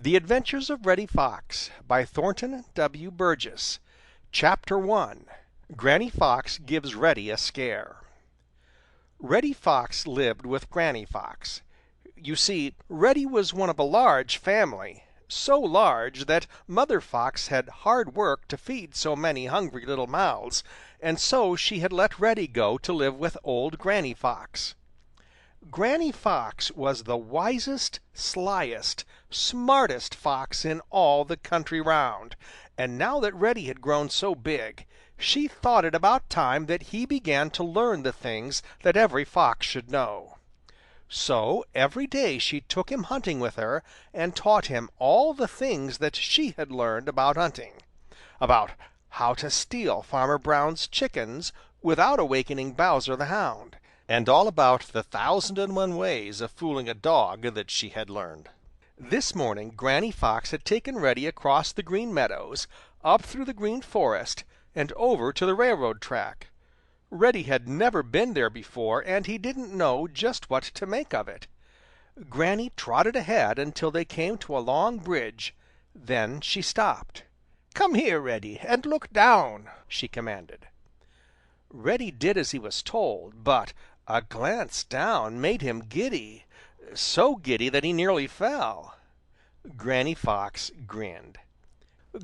The Adventures of Reddy Fox by Thornton W. Burgess. Chapter 1. Granny Fox Gives Reddy a Scare. Reddy Fox lived with Granny Fox. You see, Reddy was one of a large family, so large that Mother Fox had hard work to feed so many hungry little mouths, and so she had let Reddy go to live with old Granny Fox. Granny Fox was the wisest, slyest, smartest fox in all the country round, and now that Reddy had grown so big, she thought it about time that he began to learn the things that every fox should know. So every day she took him hunting with her and taught him all the things that she had learned about hunting, about how to steal Farmer Brown's chickens without awakening Bowser the Hound, and all about the 1,001 ways of fooling a dog that she had learned. This morning Granny Fox had taken Reddy across the Green Meadows, up through the Green Forest, and over to the railroad track. Reddy had never been there before, and he didn't know just what to make of it. Granny trotted ahead until they came to a long bridge. Then she stopped. "Come here, Reddy, and look down," she commanded. Reddy did as he was told, but a glance down made him giddy, so giddy that he nearly fell. Granny Fox grinned.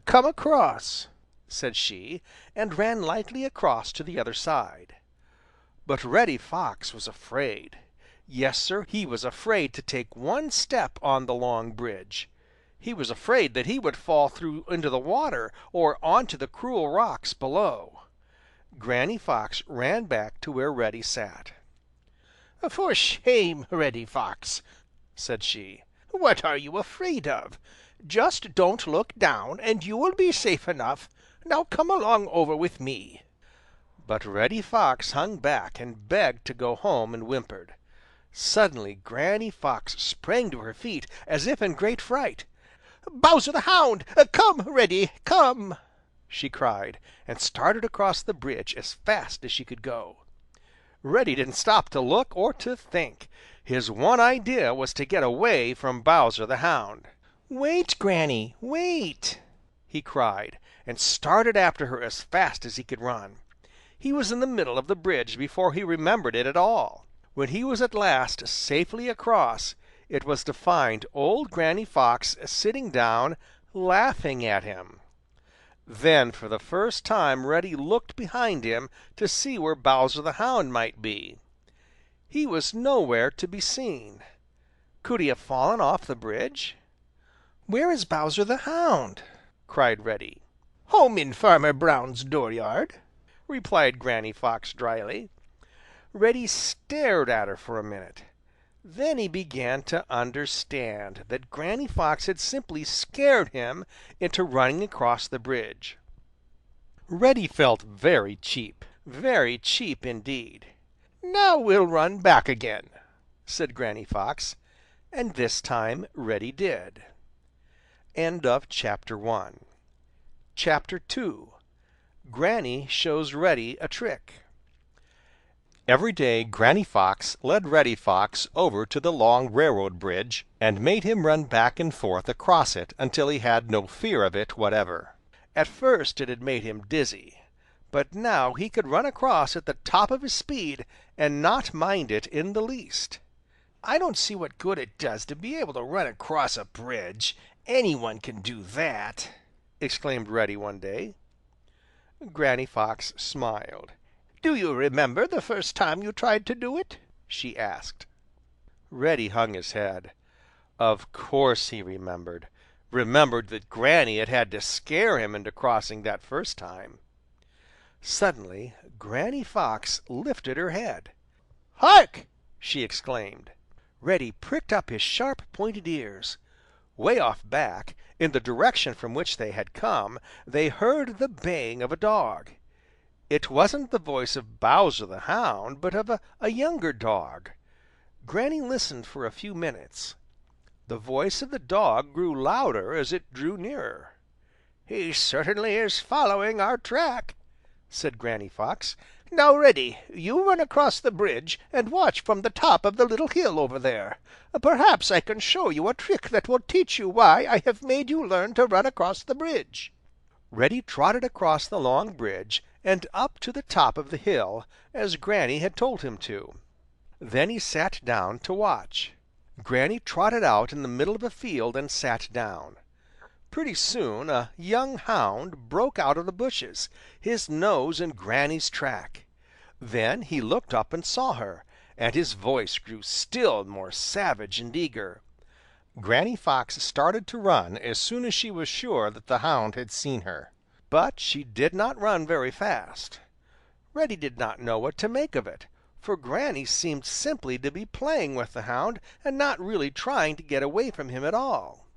"Come across," said she, and ran lightly across to the other side. But Reddy Fox was afraid. Yes, sir, he was afraid to take one step on the long bridge. He was afraid that he would fall through into the water or onto the cruel rocks below. Granny Fox ran back to where Reddy sat. "For shame, Reddy Fox," said she. "What are you afraid of? Just don't look down, and you will be safe enough. Now come along over with me." But Reddy Fox hung back and begged to go home and whimpered. Suddenly Granny Fox sprang to her feet as if in great fright. "Bowser the Hound! Come, Reddy, come!" she cried, and started across the bridge as fast as she could go. Reddy didn't stop to look or to think. His one idea was to get away from Bowser the Hound. "Wait, Granny, wait!" he cried, and started after her as fast as he could run. He was in the middle of the bridge before he remembered it at all. When he was at last safely across, it was to find old Granny Fox sitting down, laughing at him. Then for the first time Reddy looked behind him to see where Bowser the Hound might be. He was nowhere to be seen. Could he have fallen off the bridge? "Where is Bowser the Hound?" cried Reddy. "Home in Farmer Brown's dooryard," replied Granny Fox dryly. Reddy stared at her for a minute. Then he began to understand that Granny Fox had simply scared him into running across the bridge. Reddy felt very cheap indeed. "Now we'll run back again," said Granny Fox, and this time Reddy did. End of Chapter 1. Chapter 2. Granny Shows Reddy a Trick. Every day Granny Fox led Reddy Fox over to the long railroad bridge and made him run back and forth across it until he had no fear of it whatever. At first it had made him dizzy, but now he could run across at the top of his speed and not mind it in the least. "I don't see what good it does to be able to run across a bridge. Anyone can do that," exclaimed Reddy one day. Granny Fox smiled. "Do you remember the first time you tried to do it?" she asked. Reddy hung his head. Of course he remembered that Granny had had to scare him into crossing that first time. Suddenly Granny Fox lifted her head. "Hark!" she exclaimed. Reddy pricked up his sharp, pointed ears. Way off back, in the direction from which they had come, they heard the baying of a dog. It wasn't the voice of Bowser the Hound, but of a younger dog. Granny listened for a few minutes. The voice of the dog grew louder as it drew nearer. "He certainly is following our track," said Granny Fox. Now, Reddy, you run across the bridge and watch from the top of the little hill over there. Perhaps I can show you a trick that will teach you why I have made you learn to run across the bridge." Reddy trotted across the long bridge and up to the top of the hill, as Granny had told him to. Then he sat down to watch. Granny trotted out in the middle of a field and sat down. Pretty soon a young hound broke out of the bushes, his nose in Granny's track. Then he looked up and saw her, and his voice grew still more savage and eager. Granny Fox started to run as soon as she was sure that the hound had seen her. But she did not run very fast. Reddy did not know what to make of it, for Granny seemed simply to be playing with the hound and not really trying to get away from him at all.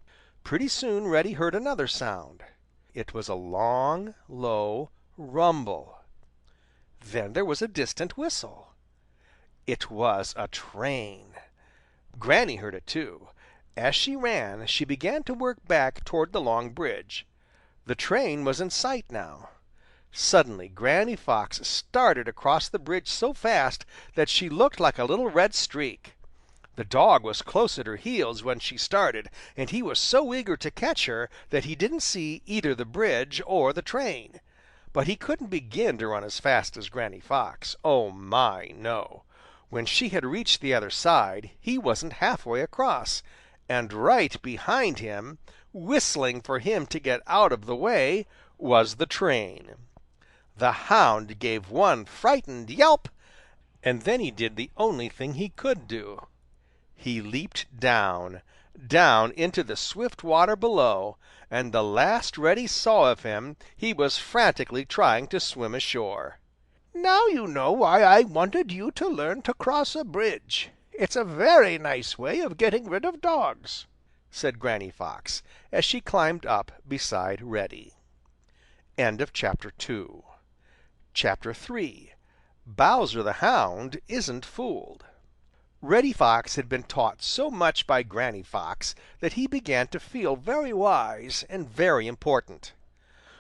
Pretty soon Reddy heard another sound. It was a long, low rumble. Then there was a distant whistle. It was a train. Granny heard it too. As she ran, she began to work back toward the long bridge. The train was in sight now. Suddenly Granny Fox started across the bridge so fast that she looked like a little red streak. The dog was close at her heels when she started, and he was so eager to catch her that he didn't see either the bridge or the train. But he couldn't begin to run as fast as Granny Fox. Oh my, no! When she had reached the other side, he wasn't halfway across, and right behind him, whistling for him to get out of the way, was the train. The hound gave one frightened yelp, and then he did the only thing he could do. He leaped down, down into the swift water below, and the last Reddy saw of him, he was frantically trying to swim ashore. "Now you know why I wanted you to learn to cross a bridge. It's a very nice way of getting rid of dogs," said Granny Fox, as she climbed up beside Reddy. End of Chapter 2. Chapter 3. Bowser the Hound Isn't Fooled. Reddy Fox had been taught so much by Granny Fox that he began to feel very wise and very important.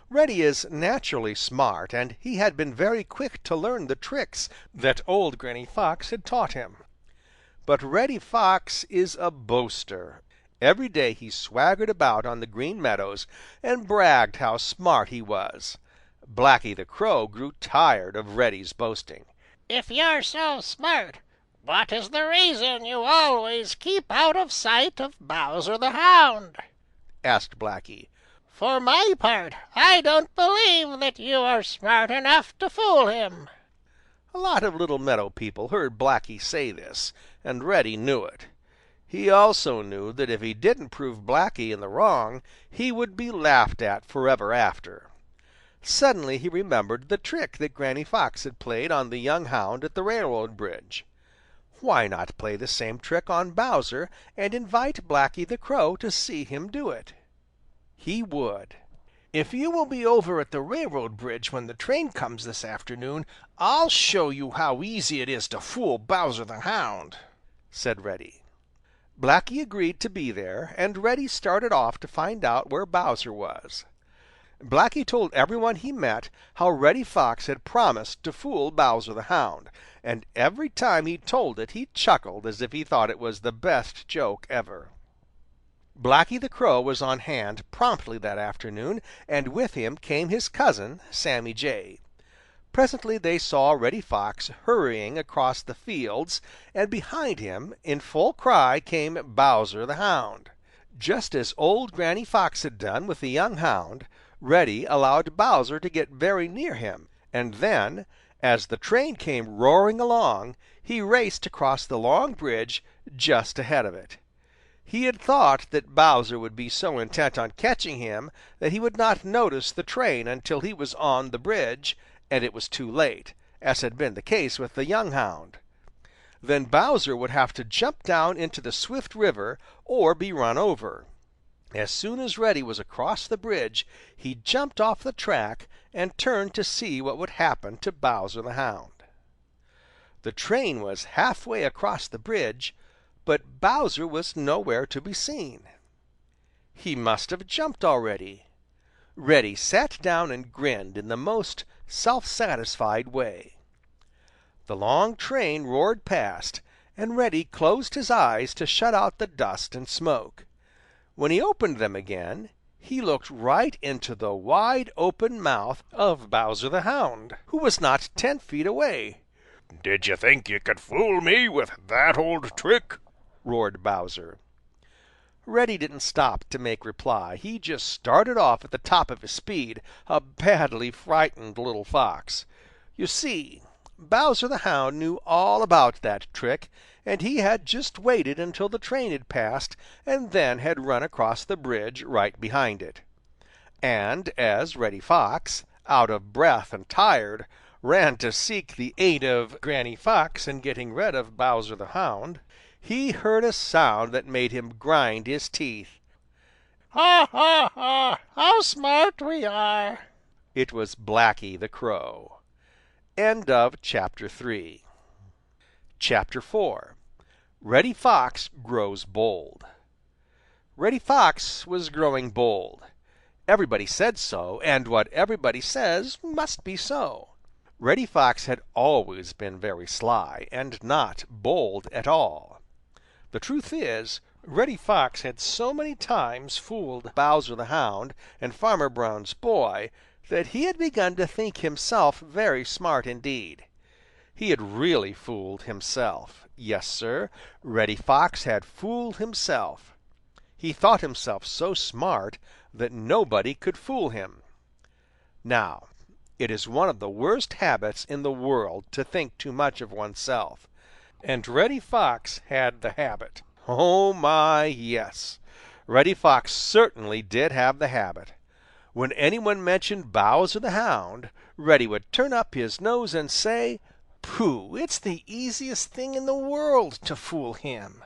Reddy is naturally smart, and he had been very quick to learn the tricks that old Granny Fox had taught him. But Reddy Fox is a boaster. Every day he swaggered about on the Green Meadows and bragged how smart he was. Blacky the Crow grew tired of Reddy's boasting. "If you're so smart, what is the reason you always keep out of sight of Bowser the Hound?" asked Blacky. "For my part, I don't believe that you are smart enough to fool him." A lot of little meadow people heard Blacky say this, and Reddy knew it. He also knew that if he didn't prove Blacky in the wrong, he would be laughed at forever after. Suddenly he remembered the trick that Granny Fox had played on the young hound at the railroad bridge. Why not play the same trick on Bowser and invite Blacky the Crow to see him do it? He would. "If you will be over at the railroad bridge when the train comes this afternoon, I'll show you how easy it is to fool Bowser the Hound," said Reddy. Blacky agreed to be there, and Reddy started off to find out where Bowser was. Blacky told everyone he met how Reddy Fox had promised to fool Bowser the Hound, and every time he told it he chuckled as if he thought it was the best joke ever. Blacky the Crow was on hand promptly that afternoon, and with him came his cousin, Sammy Jay. Presently they saw Reddy Fox hurrying across the fields, and behind him, in full cry, came Bowser the Hound. Just as old Granny Fox had done with the young hound, Reddy allowed Bowser to get very near him, and then, as the train came roaring along, he raced across the long bridge just ahead of it. He had thought that Bowser would be so intent on catching him that he would not notice the train until he was on the bridge, and it was too late, as had been the case with the young hound. Then Bowser would have to jump down into the swift river or be run over. As soon as Reddy was across the bridge, he jumped off the track and turned to see what would happen to Bowser the Hound. The train was halfway across the bridge, but Bowser was nowhere to be seen. He must have jumped already. Reddy sat down and grinned in the most self-satisfied way. The long train roared past, and Reddy closed his eyes to shut out the dust and smoke. When he opened them again, he looked right into the wide open mouth of Bowser the Hound, who was not 10 feet away. "Did you think you could fool me with that old trick?" roared Bowser. Reddy didn't stop to make reply. He just started off at the top of his speed, a badly frightened little fox. You see, Bowser the Hound knew all about that trick, and he had just waited until the train had passed and then had run across the bridge right behind it. And as Reddy Fox, out of breath and tired, ran to seek the aid of Granny Fox in getting rid of Bowser the Hound, he heard a sound that made him grind his teeth. Ha ha ha! How smart we are! It was Blacky the Crow. End of Chapter 3. Chapter 4. Reddy Fox Grows Bold. Reddy Fox was growing bold. Everybody said so, and what everybody says must be so. Reddy Fox had always been very sly and not bold at all. The truth is, Reddy Fox had so many times fooled Bowser the Hound and Farmer Brown's boy that he had begun to think himself very smart indeed. He had really fooled himself. Yes, Sir, Reddy Fox had fooled himself. He thought himself so smart that nobody could fool him. Now, it is one of the worst habits in the world to think too much of oneself, and Reddy Fox had the habit. Oh my, yes! Reddy Fox certainly did have the habit. When any one mentioned Bowser the Hound, Reddy would turn up his nose and say, "Pooh! It's the easiest thing in the world to fool him."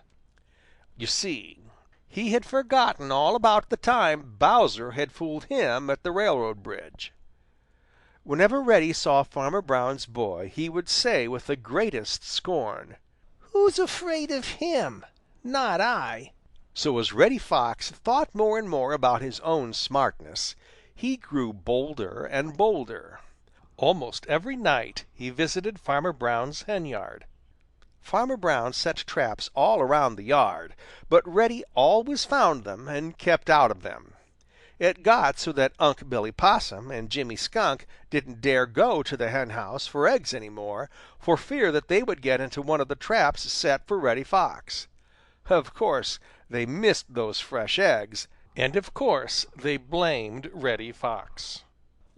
You see, he had forgotten all about the time Bowser had fooled him at the railroad bridge. Whenever Reddy saw Farmer Brown's boy, he would say with the greatest scorn, "Who's afraid of him? Not I." So as Reddy Fox thought more and more about his own smartness, he grew bolder and bolder. Almost every night he visited Farmer Brown's henyard. Farmer Brown set traps all around the yard, but Reddy always found them and kept out of them. It got so that Unc' Billy Possum and Jimmy Skunk didn't dare go to the henhouse for eggs any more, for fear that they would get into one of the traps set for Reddy Fox. Of course, they missed those fresh eggs, and of course they blamed Reddy Fox.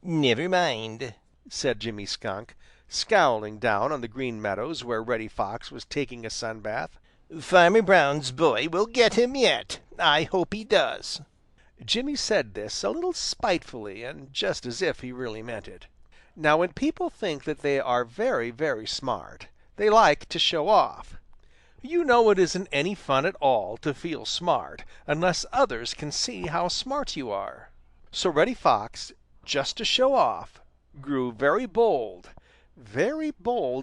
"Never mind," said Jimmy Skunk, scowling down on the Green Meadows where Reddy Fox was taking a sun bath. "Farmer Brown's boy will get him yet. I hope he does." Jimmy said this a little spitefully and just as if he really meant it. Now when people think that they are very, very smart, they like to show off. You know it isn't any fun at all to feel smart unless others can see how smart you are. So Reddy Fox, just to show off, grew very bold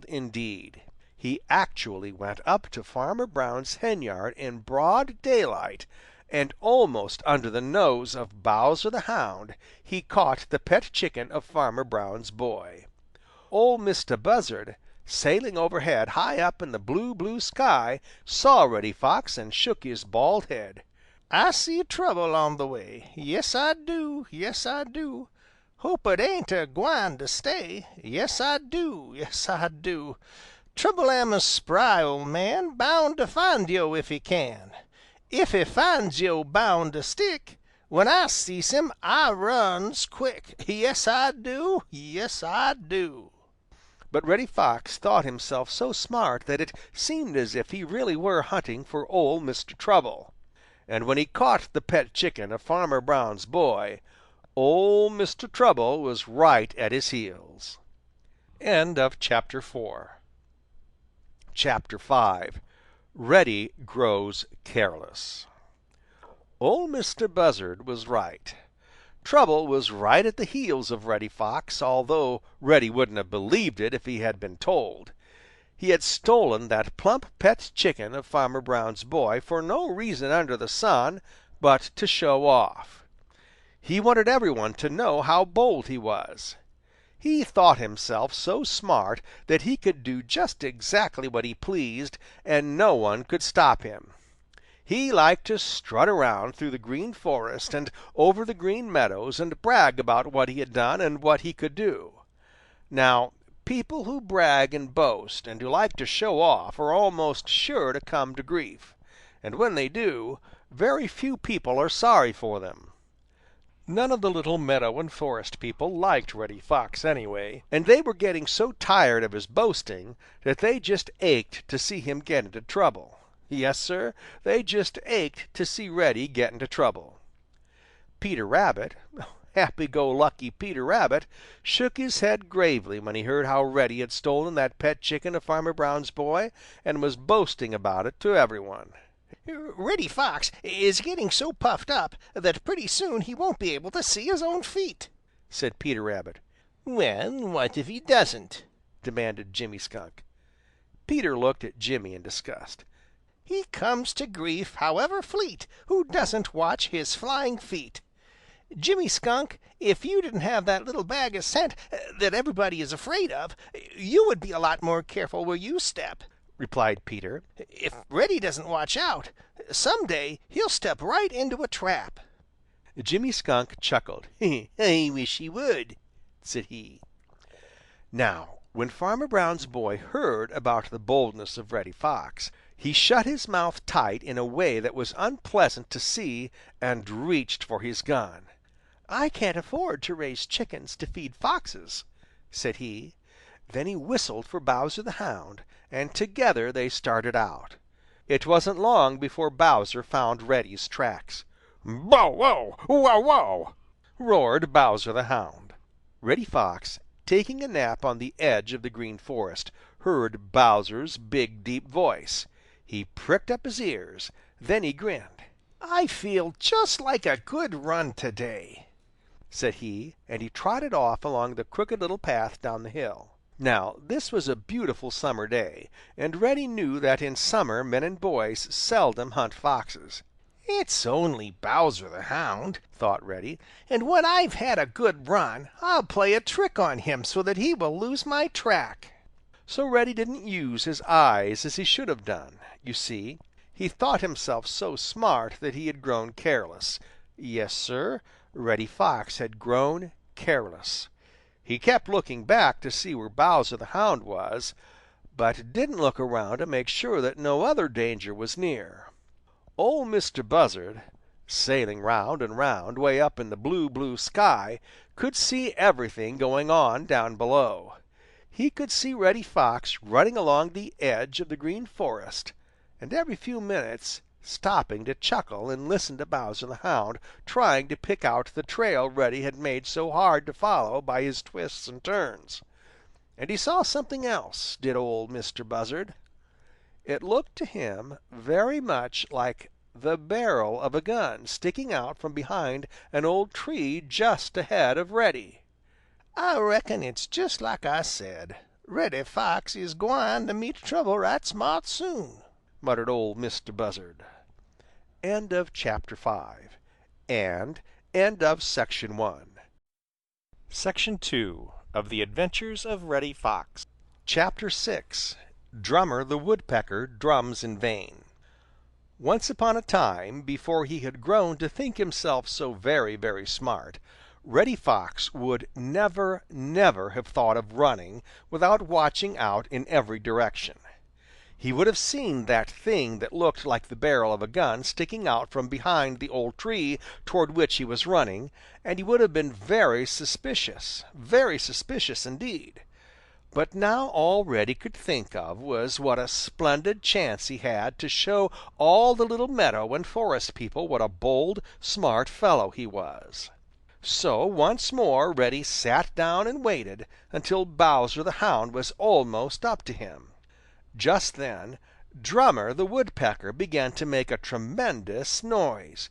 indeed. He actually went up to Farmer Brown's henyard in broad daylight, and almost under the nose of Bowser the Hound he caught the pet chicken of Farmer Brown's boy. Ol' Mistah Buzzard, sailing overhead high up in the blue, blue sky, saw Reddy Fox and shook his bald head. "I see trouble on the way. Yes, I do. Yes, I do. Hope it ain't a-gwine to stay. Yes, I do. Yes, I do. Trouble am a spry old man, bound to find yo' if he can. If he finds yo' bound to stick. When I sees him, I runs quick. Yes, I do. Yes, I do." But Reddy Fox thought himself so smart that it seemed as if he really were hunting for Ol' Mr. Trouble. And when he caught the pet chicken of Farmer Brown's boy, Ol' Mr. Trouble was right at his heels. End of Chapter 4. Chapter 5. Reddy Grows Careless. Ol' Mistah Buzzard was right. Trouble was right at the heels of Reddy Fox, although Reddy wouldn't have believed it if he had been told. He had stolen that plump pet chicken of Farmer Brown's boy for no reason under the sun but to show off. He wanted every one to know how bold he was. He thought himself so smart that he could do just exactly what he pleased, and no one could stop him. He liked to strut around through the Green Forest and over the Green Meadows and brag about what he had done and what he could do. Now, people who brag and boast and who like to show off are almost sure to come to grief, and when they do, very few people are sorry for them. None of the little meadow and forest people liked Reddy Fox anyway, and they were getting so tired of his boasting that they just ached to see him get into trouble. Yes, Sir, they just ached to see Reddy get into trouble. Peter Rabbit, happy-go-lucky Peter Rabbit, shook his head gravely when he heard how Reddy had stolen that pet chicken of Farmer Brown's boy and was boasting about it to everyone. Reddy Fox is getting so puffed up that pretty soon he won't be able to see his own feet," said Peter Rabbit. "Well, what if he doesn't?" demanded Jimmy Skunk. Peter looked at Jimmy in disgust. "He comes to grief, however fleet, who doesn't watch his flying feet. Jimmy Skunk, if you didn't have that little bag of scent that everybody is afraid of, you would be a lot more careful where you step," replied Peter. "If Reddy doesn't watch out, some day he'll step right into a trap." Jimmy Skunk chuckled. "I wish he would," said he. Now, when Farmer Brown's boy heard about the boldness of Reddy Fox, he shut his mouth tight in a way that was unpleasant to see and reached for his gun. "I can't afford to raise chickens to feed foxes," said he. Then he whistled for Bowser the Hound, and together they started out. It wasn't long before Bowser found Reddy's tracks. "Bow wow! Wow wow!" roared Bowser the Hound. Reddy Fox, taking a nap on the edge of the Green Forest, heard Bowser's big, deep voice. He pricked up his ears. Then he grinned. "I feel just like a good run today," said he, and he trotted off along the crooked little path down the hill. Now this was a beautiful summer day, and Reddy knew that in summer men and boys seldom hunt foxes. "It's only Bowser the Hound," thought Reddy, "and when I've had a good run, I'll play a trick on him so that he will lose my track." So Reddy didn't use his eyes as he should have done. You see, he thought himself so smart that he had grown careless. Yes, Sir, Reddy Fox had grown careless. He kept looking back to see where Bowser the Hound was, but didn't look around to make sure that no other danger was near. Ol' Mr. Buzzard, sailing round and round way up in the blue, blue sky, could see everything going on down below. He could see Reddy Fox running along the edge of the Green Forest, and every few minutes stopping to chuckle and listen to Bowser the Hound trying to pick out the trail Reddy had made so hard to follow by his twists and turns. And he saw something else, did Ol' Mr. Buzzard. It looked to him very much like the barrel of a gun sticking out from behind an old tree just ahead of Reddy. "I reckon it's just like I said. Reddy Fox is gwine to meet trouble right smart soon," muttered Ol' Mr. Buzzard. End of chapter 5 and end of section 1. Section 2 of The Adventures of Reddy Fox. Chapter 6. Drummer the Woodpecker Drums in Vain. Once upon a time, before he had grown to think himself so very, very smart, Reddy Fox would never, never have thought of running without watching out in every direction. He would have seen that thing that looked like the barrel of a gun sticking out from behind the old tree toward which he was running, and he would have been very suspicious indeed. But now all Reddy could think of was what a splendid chance he had to show all the little meadow and forest people what a bold, smart fellow he was. So once more Reddy sat down and waited until Bowser the Hound was almost up to him. Just then Drummer the Woodpecker began to make a tremendous noise.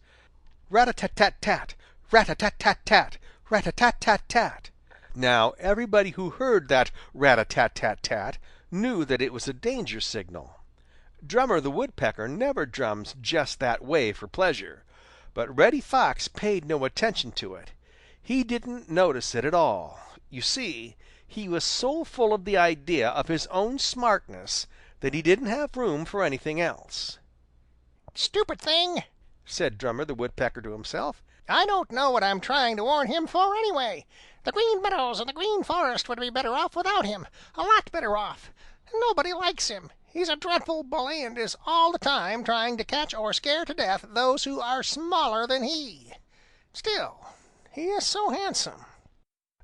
Rat-a-tat-tat-tat! Rat-a-tat-tat-tat! Rat-a-tat-tat-tat! Now everybody who heard that rat-a-tat-tat-tat knew that it was a danger signal. Drummer the Woodpecker never drums just that way for pleasure, but Reddy Fox paid no attention to it. He didn't notice it at all. You see, he was so full of the idea of his own smartness that he didn't have room for anything else. Stupid thing, said Drummer the Woodpecker to himself. I don't know what I'm trying to warn him for anyway. The Green Meadows and the Green Forest would be better off without him, a lot better off. Nobody likes him. He's a dreadful bully and is all the time trying to catch or scare to death those who are smaller than he. Still, he is so handsome.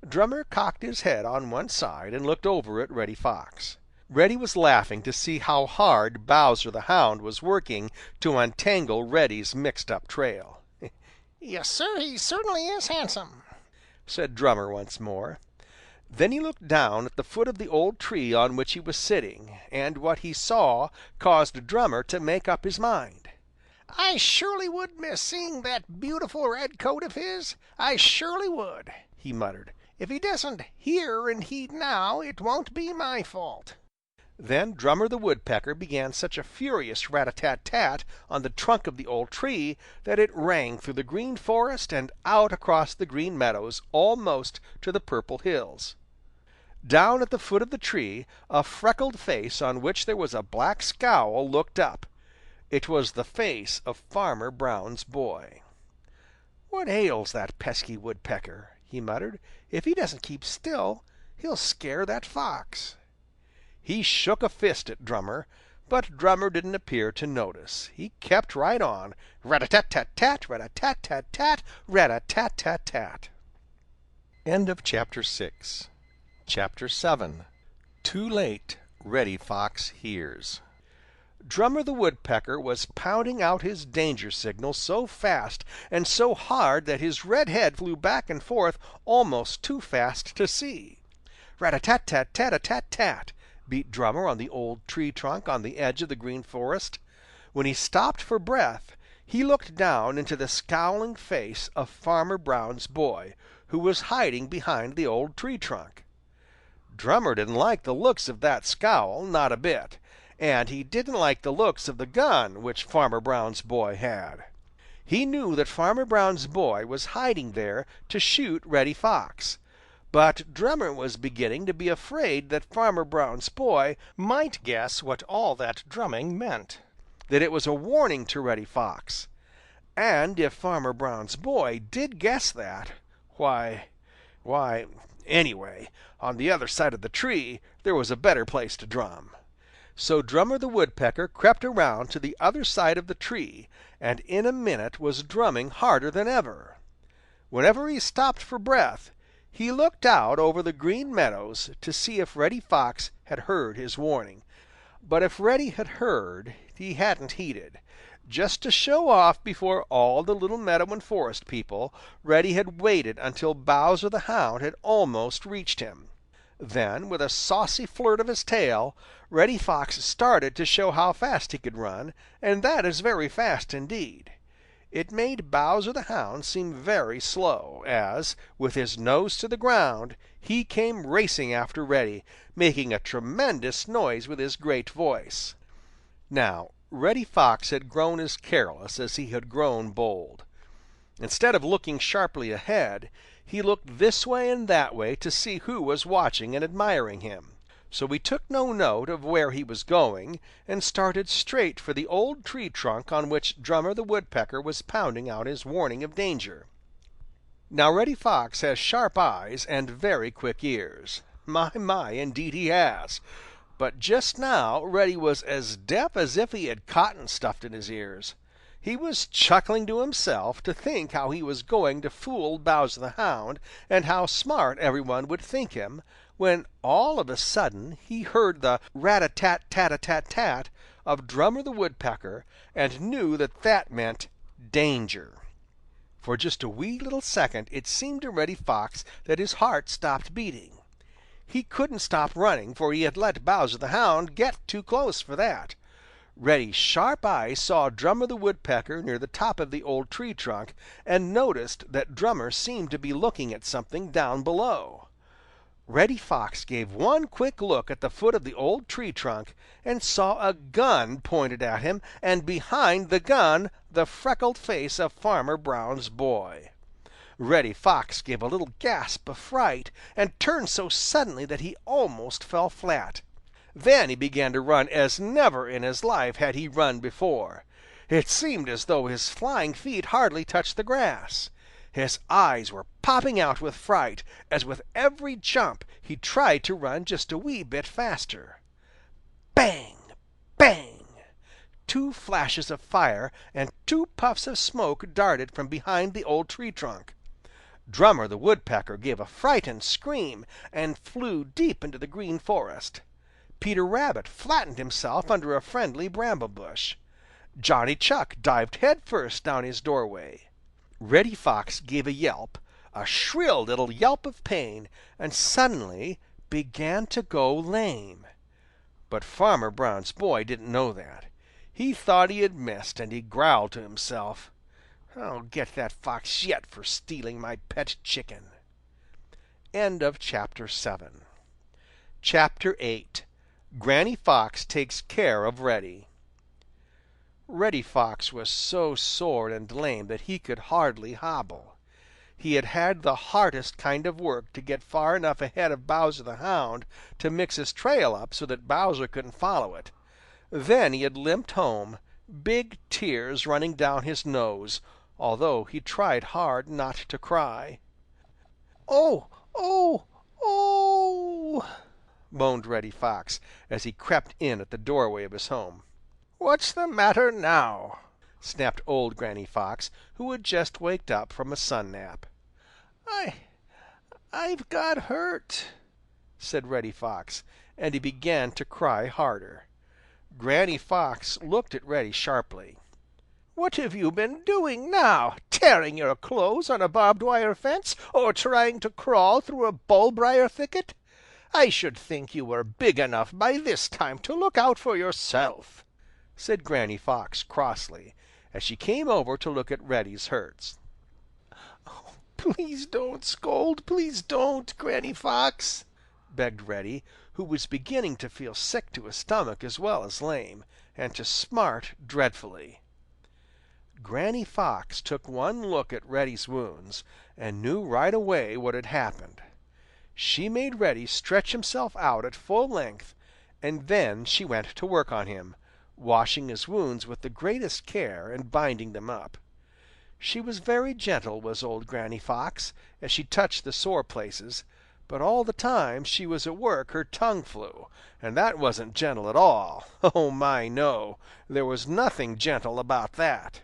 Drummer cocked his head on one side and looked over at Reddy Fox. Reddy was laughing to see how hard Bowser the Hound was working to untangle Reddy's mixed-up trail. Yes, sir, he certainly is handsome, said Drummer once more. Then he looked down at the foot of the old tree on which he was sitting, and what he saw caused Drummer to make up his mind. I surely would miss seeing that beautiful red coat of his. I surely would, he muttered. If he doesn't hear and heed now, it won't be my fault. Then Drummer the Woodpecker began such a furious rat-a-tat-tat on the trunk of the old tree that it rang through the Green Forest and out across the Green Meadows almost to the Purple Hills. Down at the foot of the tree a freckled face on which there was a black scowl looked up. It was the face of Farmer Brown's boy. "What ails that pesky woodpecker?" he muttered. "If he doesn't keep still, he'll scare that fox." He shook a fist at Drummer, but Drummer didn't appear to notice. He kept right on, rat-a-tat-tat-tat, rat-a-tat-tat-tat, rat-a-tat-tat-tat. End of Chapter 6. Chapter 7. Too Late, Reddy Fox Hears. Drummer the Woodpecker was pounding out his danger signal so fast and so hard that his red head flew back and forth almost too fast to see. Rat-a-tat-tat-tat-a-tat-tat, beat Drummer on the old tree trunk on the edge of the Green Forest. When he stopped for breath, he looked down into the scowling face of Farmer Brown's boy, who was hiding behind the old tree trunk. Drummer didn't like the looks of that scowl, not a bit, and he didn't like the looks of the gun which Farmer Brown's boy had. He knew that Farmer Brown's boy was hiding there to shoot Reddy Fox. But Drummer was beginning to be afraid that Farmer Brown's boy might guess what all that drumming meant, that it was a warning to Reddy Fox. And if Farmer Brown's boy did guess that, anyway, on the other side of the tree there was a better place to drum. So Drummer the Woodpecker crept around to the other side of the tree, and in a minute was drumming harder than ever. Whenever he stopped for breath, he looked out over the Green Meadows to see if Reddy Fox had heard his warning. But if Reddy had heard, he hadn't heeded. Just to show off before all the little meadow and forest people, Reddy had waited until Bowser the Hound had almost reached him. Then, with a saucy flirt of his tail, Reddy Fox started to show how fast he could run, and that is very fast indeed. It made Bowser the Hound seem very slow, as, with his nose to the ground, he came racing after Reddy, making a tremendous noise with his great voice. Now, Reddy Fox had grown as careless as he had grown bold. Instead of looking sharply ahead, he looked this way and that way to see who was watching and admiring him. So he took no note of where he was going and started straight for the old tree trunk on which Drummer the Woodpecker was pounding out his warning of danger. Now Reddy Fox has sharp eyes and very quick ears. My, indeed he has. But just now Reddy was as deaf as if he had cotton stuffed in his ears. He was chuckling to himself to think how he was going to fool Bowser the Hound and how smart everyone would think him, when all of a sudden he heard the rat-a-tat-tat-a-tat-tat of Drummer the Woodpecker and knew that that meant danger. For just a wee little second it seemed to Reddy Fox that his heart stopped beating. He couldn't stop running, for he had let Bowser the Hound get too close for that. Reddy's sharp eyes saw Drummer the Woodpecker near the top of the old tree trunk and noticed that Drummer seemed to be looking at something down below. Reddy Fox gave one quick look at the foot of the old tree trunk and saw a gun pointed at him, and behind the gun the freckled face of Farmer Brown's boy. Reddy Fox gave a little gasp of fright and turned so suddenly that he almost fell flat. Then he began to run as never in his life had he run before. It seemed as though his flying feet hardly touched the grass. His eyes were popping out with fright as with every jump he tried to run just a wee bit faster. Bang! Bang! Two flashes of fire and two puffs of smoke darted from behind the old tree trunk. Drummer the Woodpecker gave a frightened scream and flew deep into the Green Forest. Peter Rabbit flattened himself under a friendly bramble bush. Johnny Chuck dived headfirst down his doorway. Reddy Fox gave a yelp, a shrill little yelp of pain, and suddenly began to go lame. But Farmer Brown's boy didn't know that. He thought he had missed, and he growled to himself, "I'll get that fox yet for stealing my pet chicken." End of Chapter 7. Chapter 8. Granny Fox Takes Care of Reddy. Reddy Fox was so sore and lame that he could hardly hobble. He had had the hardest kind of work to get far enough ahead of Bowser the Hound to mix his trail up so that Bowser couldn't follow it. Then he had limped home, big tears running down his nose, although he tried hard not to cry. "Oh! Oh! Oh!" moaned Reddy Fox, as he crept in at the doorway of his home. "What's the matter now?" snapped old Granny Fox, who had just waked up from a sun nap. "I've got hurt," said Reddy Fox, and he began to cry harder. Granny Fox looked at Reddy sharply. "What have you been doing now? Tearing your clothes on a barbed wire fence, or trying to crawl through a bullbriar thicket? I should think you were big enough by this time to look out for yourself," said Granny Fox crossly, as she came over to look at Reddy's hurts. "Oh, please don't scold, please don't, Granny Fox," begged Reddy, who was beginning to feel sick to his stomach as well as lame, and to smart dreadfully. Granny Fox took one look at Reddy's wounds and knew right away what had happened. She made Reddy stretch himself out at full length, and then she went to work on him, washing his wounds with the greatest care and binding them up. She was very gentle, was old Granny Fox, as she touched the sore places, but all the time she was at work her tongue flew, and that wasn't gentle at all. Oh my, no! There was nothing gentle about that.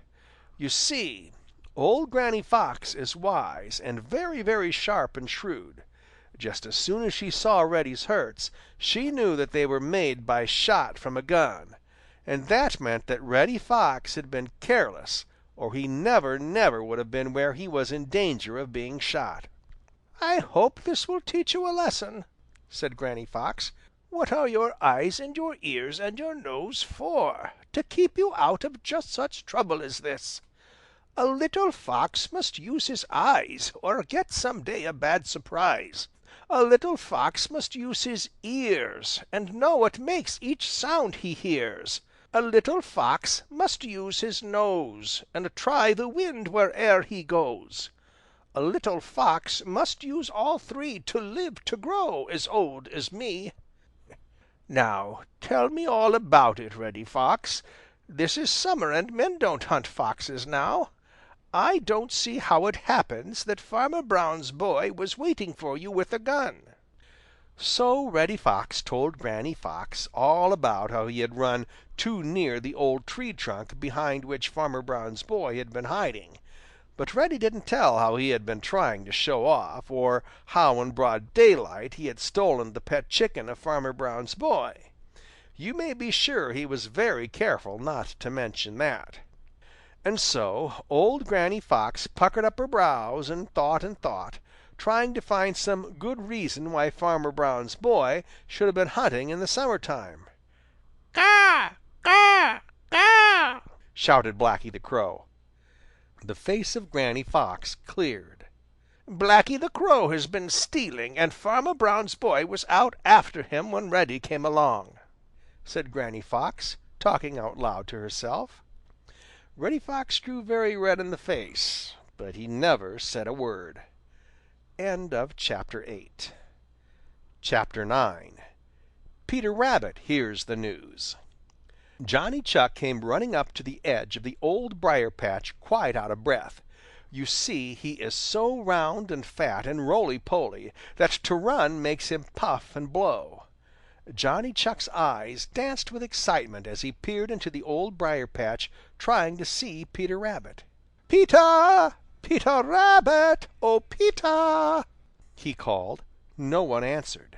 You see, old Granny Fox is wise and very, very sharp and shrewd. Just as soon as she saw Reddy's hurts, she knew that they were made by shot from a gun, and that meant that Reddy Fox had been careless, or he never, never would have been where he was in danger of being shot. "I hope this will teach you a lesson," said Granny Fox. "What are your eyes and your ears and your nose for? To keep you out of just such trouble as this. A little fox must use his eyes, or get some day a bad surprise. A little fox must use his ears, and know what makes each sound he hears. A little fox must use his nose, and try the wind where'er he goes. A little fox must use all three to live to grow as old as me. Now tell me all about it, Reddy Fox. This is summer and men don't hunt foxes now. I don't see how it happens that Farmer Brown's boy was waiting for you with a gun." So Reddy Fox told Granny Fox all about how he had run too near the old tree trunk behind which Farmer Brown's boy had been hiding. But Reddy didn't tell how he had been trying to show off, or how in broad daylight he had stolen the pet chicken of Farmer Brown's boy. You may be sure he was very careful not to mention that. And so old Granny Fox puckered up her brows and thought, trying to find some good reason why Farmer Brown's boy should have been hunting in the summer time. "Caw! Caw! Caw!" shouted Blacky the Crow. The face of Granny Fox cleared. "Blacky the Crow has been stealing, and Farmer Brown's boy was out after him when Reddy came along," said Granny Fox, talking out loud to herself. Reddy Fox grew very red in the face, but he never said a word. End of chapter 8. Chapter 9. Peter Rabbit hears the news. Johnny Chuck came running up to the edge of the Old Briar-patch quite out of breath. You see, he is so round and fat and roly-poly that to run makes him puff and blow. Johnny Chuck's eyes danced with excitement as he peered into the Old Briar-patch, trying to see Peter Rabbit. "Peter! Peter Rabbit! Oh, Peter!" he called. No one answered.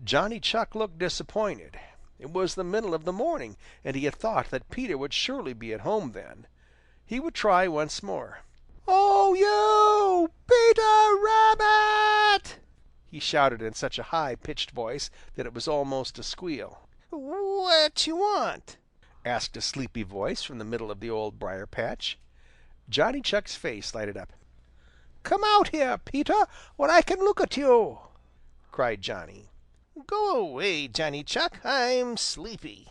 Johnny Chuck looked disappointed. It was the middle of the morning, and he had thought that Peter would surely be at home then. He would try once more. "Oh, you! Peter Rabbit!" he shouted in such a high-pitched voice that it was almost a squeal. "What you want?" asked a sleepy voice from the middle of the Old Briar-patch. Johnny Chuck's face lighted up. "Come out here, Peter, where I can look at you!" cried Johnny. "Go away, Johnny Chuck. I'm sleepy,"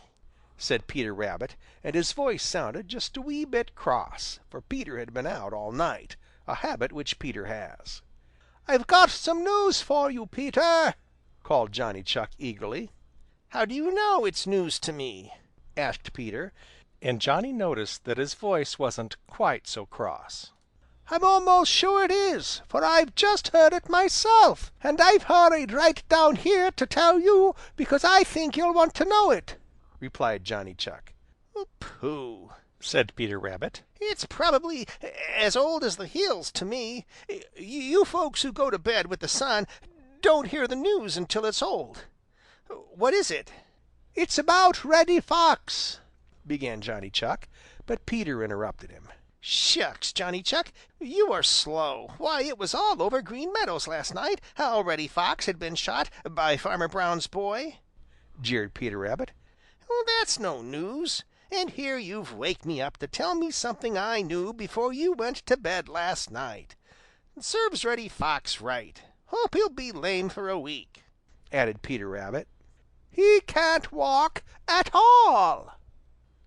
said Peter Rabbit, and his voice sounded just a wee bit cross, for Peter had been out all night, a habit which Peter has. "I've got some news for you, Peter," called Johnny Chuck eagerly. "How do you know it's news to me?" asked Peter, and Johnny noticed that his voice wasn't quite so cross. "I'm almost sure it is, for I've just heard it myself, and I've hurried right down here to tell you because I think you'll want to know it," replied Johnny Chuck. "Pooh!" said Peter Rabbit. "It's probably as old as the hills to me. You folks who go to bed with the sun don't hear the news until it's old. What is it?" "It's about Reddy Fox," began Johnny Chuck, but Peter interrupted him. "Shucks, Johnny Chuck, you are slow. Why, it was all over Green Meadows last night how Reddy Fox had been shot by Farmer Brown's boy," jeered Peter Rabbit. "That's no news. And here you've waked me up to tell me something I knew before you went to bed last night. It serves Reddy Fox right. Hope he'll be lame for a week," added Peter Rabbit. "He can't walk at all!"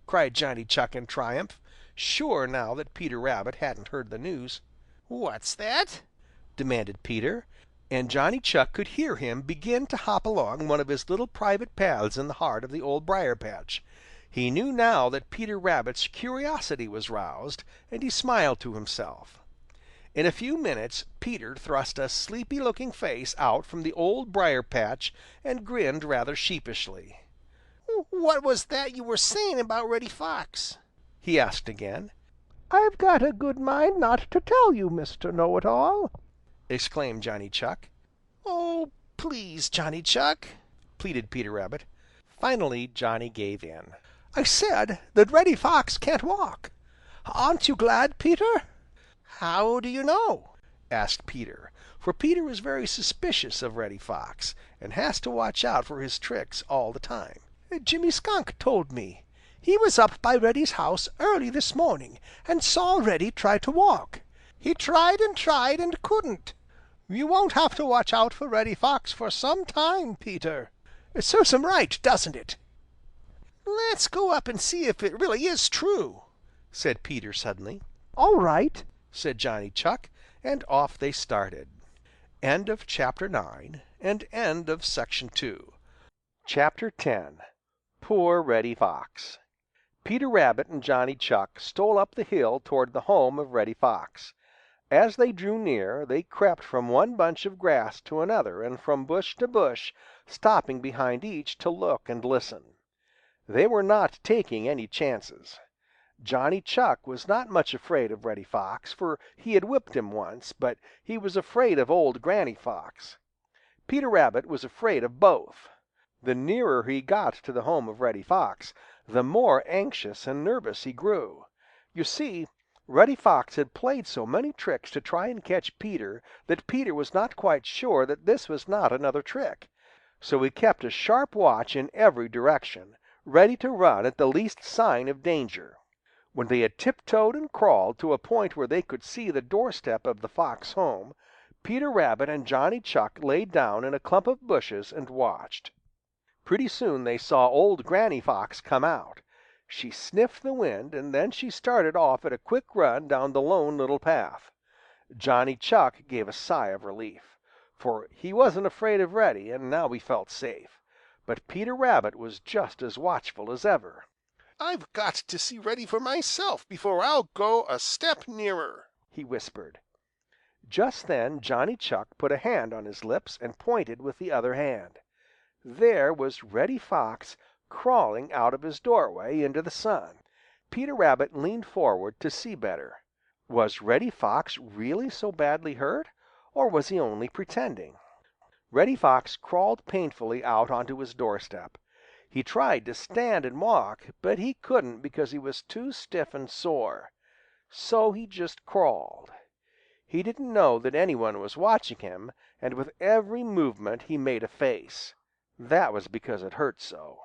cried Johnny Chuck in triumph, sure now that Peter Rabbit hadn't heard the news. "What's that?" demanded Peter, and Johnny Chuck could hear him begin to hop along one of his little private paths in the heart of the Old Briar-patch. He knew now that Peter Rabbit's curiosity was roused, and he smiled to himself. In a few minutes Peter thrust a sleepy-looking face out from the Old Briar-patch and grinned rather sheepishly. "What was that you were saying about Reddy Fox?" he asked again. "I've got a good mind not to tell you, Mr. Know-it-all," exclaimed Johnny Chuck. "Oh, please, Johnny Chuck," pleaded Peter Rabbit. Finally Johnny gave in. "I said that Reddy Fox can't walk. Aren't you glad, Peter?" "How do you know?" asked Peter, for Peter was very suspicious of Reddy Fox and has to watch out for his tricks all the time. "Jimmy Skunk told me. He was up by Reddy's house early this morning and saw Reddy try to walk. He tried and couldn't. You won't have to watch out for Reddy Fox for some time, Peter. It serves him right, doesn't it?" "Let's go up and see if it really is true," said Peter suddenly. "All right," said Johnny Chuck, and off they started. End of chapter 9 and end of section 2. Chapter 10. Poor Reddy Fox. Peter Rabbit and Johnny Chuck stole up the hill toward the home of Reddy Fox. As they drew near, they crept from one bunch of grass to another and from bush to bush, stopping behind each to look and listen. They were not taking any chances. Johnny Chuck was not much afraid of Reddy Fox, for he had whipped him once, but he was afraid of old Granny Fox. Peter Rabbit was afraid of both. The nearer he got to the home of Reddy Fox, the more anxious and nervous he grew. You see, Reddy Fox had played so many tricks to try and catch Peter that Peter was not quite sure that this was not another trick. So he kept a sharp watch in every direction, ready to run at the least sign of danger. When they had tiptoed and crawled to a point where they could see the doorstep of the Fox home, Peter Rabbit and Johnny Chuck lay down in a clump of bushes and watched. Pretty soon they saw old Granny Fox come out. She sniffed the wind, and then she started off at a quick run down the Lone Little Path. Johnny Chuck gave a sigh of relief, for he wasn't afraid of Reddy, and now he felt safe. But Peter Rabbit was just as watchful as ever. "I've got to see Reddy for myself before I'll go a step nearer," he whispered. Just then Johnny Chuck put a hand on his lips and pointed with the other hand. There was Reddy Fox crawling out of his doorway into the sun. Peter Rabbit leaned forward to see better. Was Reddy Fox really so badly hurt, or was he only pretending? Reddy Fox crawled painfully out onto his doorstep. He tried to stand and walk, but he couldn't because he was too stiff and sore. So he just crawled. He didn't know that anyone was watching him, and with every movement he made a face. That was because it hurt so.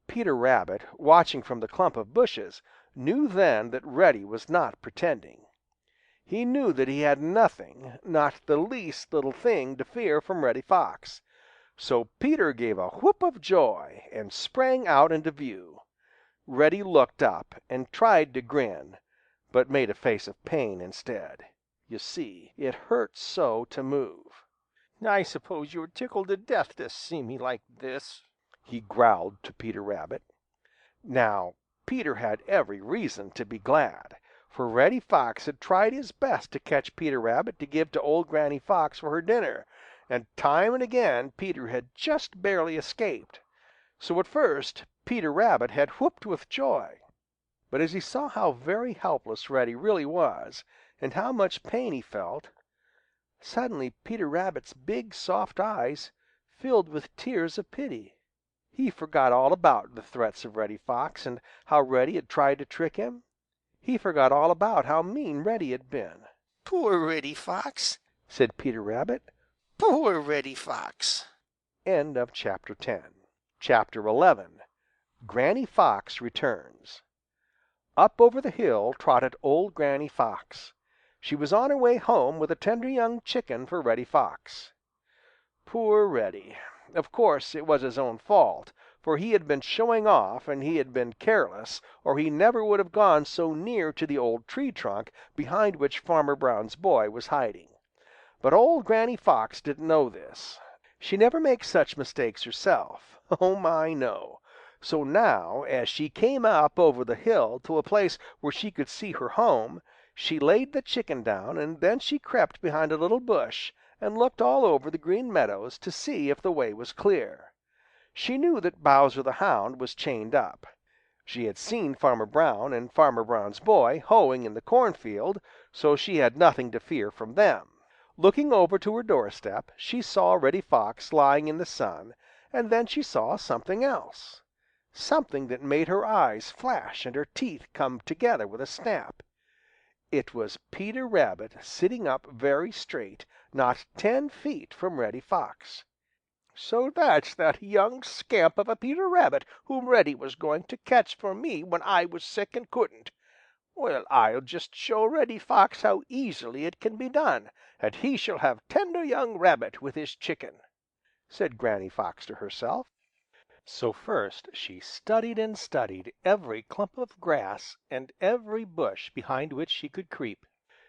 Peter Rabbit, watching from the clump of bushes, knew then that Reddy was not pretending. He knew that he had nothing, not the least little thing to fear from Reddy Fox. So Peter gave a whoop of joy and sprang out into view. Reddy looked up and tried to grin, but made a face of pain instead. You see, it hurt so to move. "I suppose you're tickled to death to see me like this," he growled to Peter Rabbit. Now, Peter had every reason to be glad, for Reddy Fox had tried his best to catch Peter Rabbit to give to old Granny Fox for her dinner, and time and again Peter had just barely escaped. So at first Peter Rabbit had whooped with joy. But as he saw how very helpless Reddy really was, and how much pain he felt, suddenly Peter Rabbit's big soft eyes filled with tears of pity. He forgot all about the threats of Reddy Fox and how Reddy had tried to trick him. He forgot all about how mean Reddy had been. "Poor Reddy Fox," said Peter Rabbit. "Poor Reddy Fox." End of chapter 10. Chapter 11. Granny Fox returns. Up over the hill trotted old Granny Fox. She was on her way home with a tender young chicken for Reddy Fox. Poor Reddy! Of course it was his own fault, for he had been showing off and he had been careless, or he never would have gone so near to the old tree trunk behind which Farmer Brown's boy was hiding. But old Granny Fox didn't know this. She never makes such mistakes herself. Oh my, no! So now, as she came up over the hill to a place where she could see her home, she laid the chicken down, and then she crept behind a little bush and looked all over the Green Meadows to see if the way was clear. She knew that Bowser the Hound was chained up. She had seen Farmer Brown and Farmer Brown's boy hoeing in the cornfield, so she had nothing to fear from them. Looking over to her doorstep, she saw Reddy Fox lying in the sun, and then she saw something else. Something that made her eyes flash and her teeth come together with a snap. It was Peter Rabbit sitting up very straight, not 10 feet from Reddy Fox. "So that's that young scamp of a Peter Rabbit whom Reddy was going to catch for me when I was sick and couldn't. Well, I'll just show Reddy Fox how easily it can be done, and he shall have tender young Rabbit with his chicken," said Granny Fox to herself. So first she studied and studied every clump of grass and every bush behind which she could creep.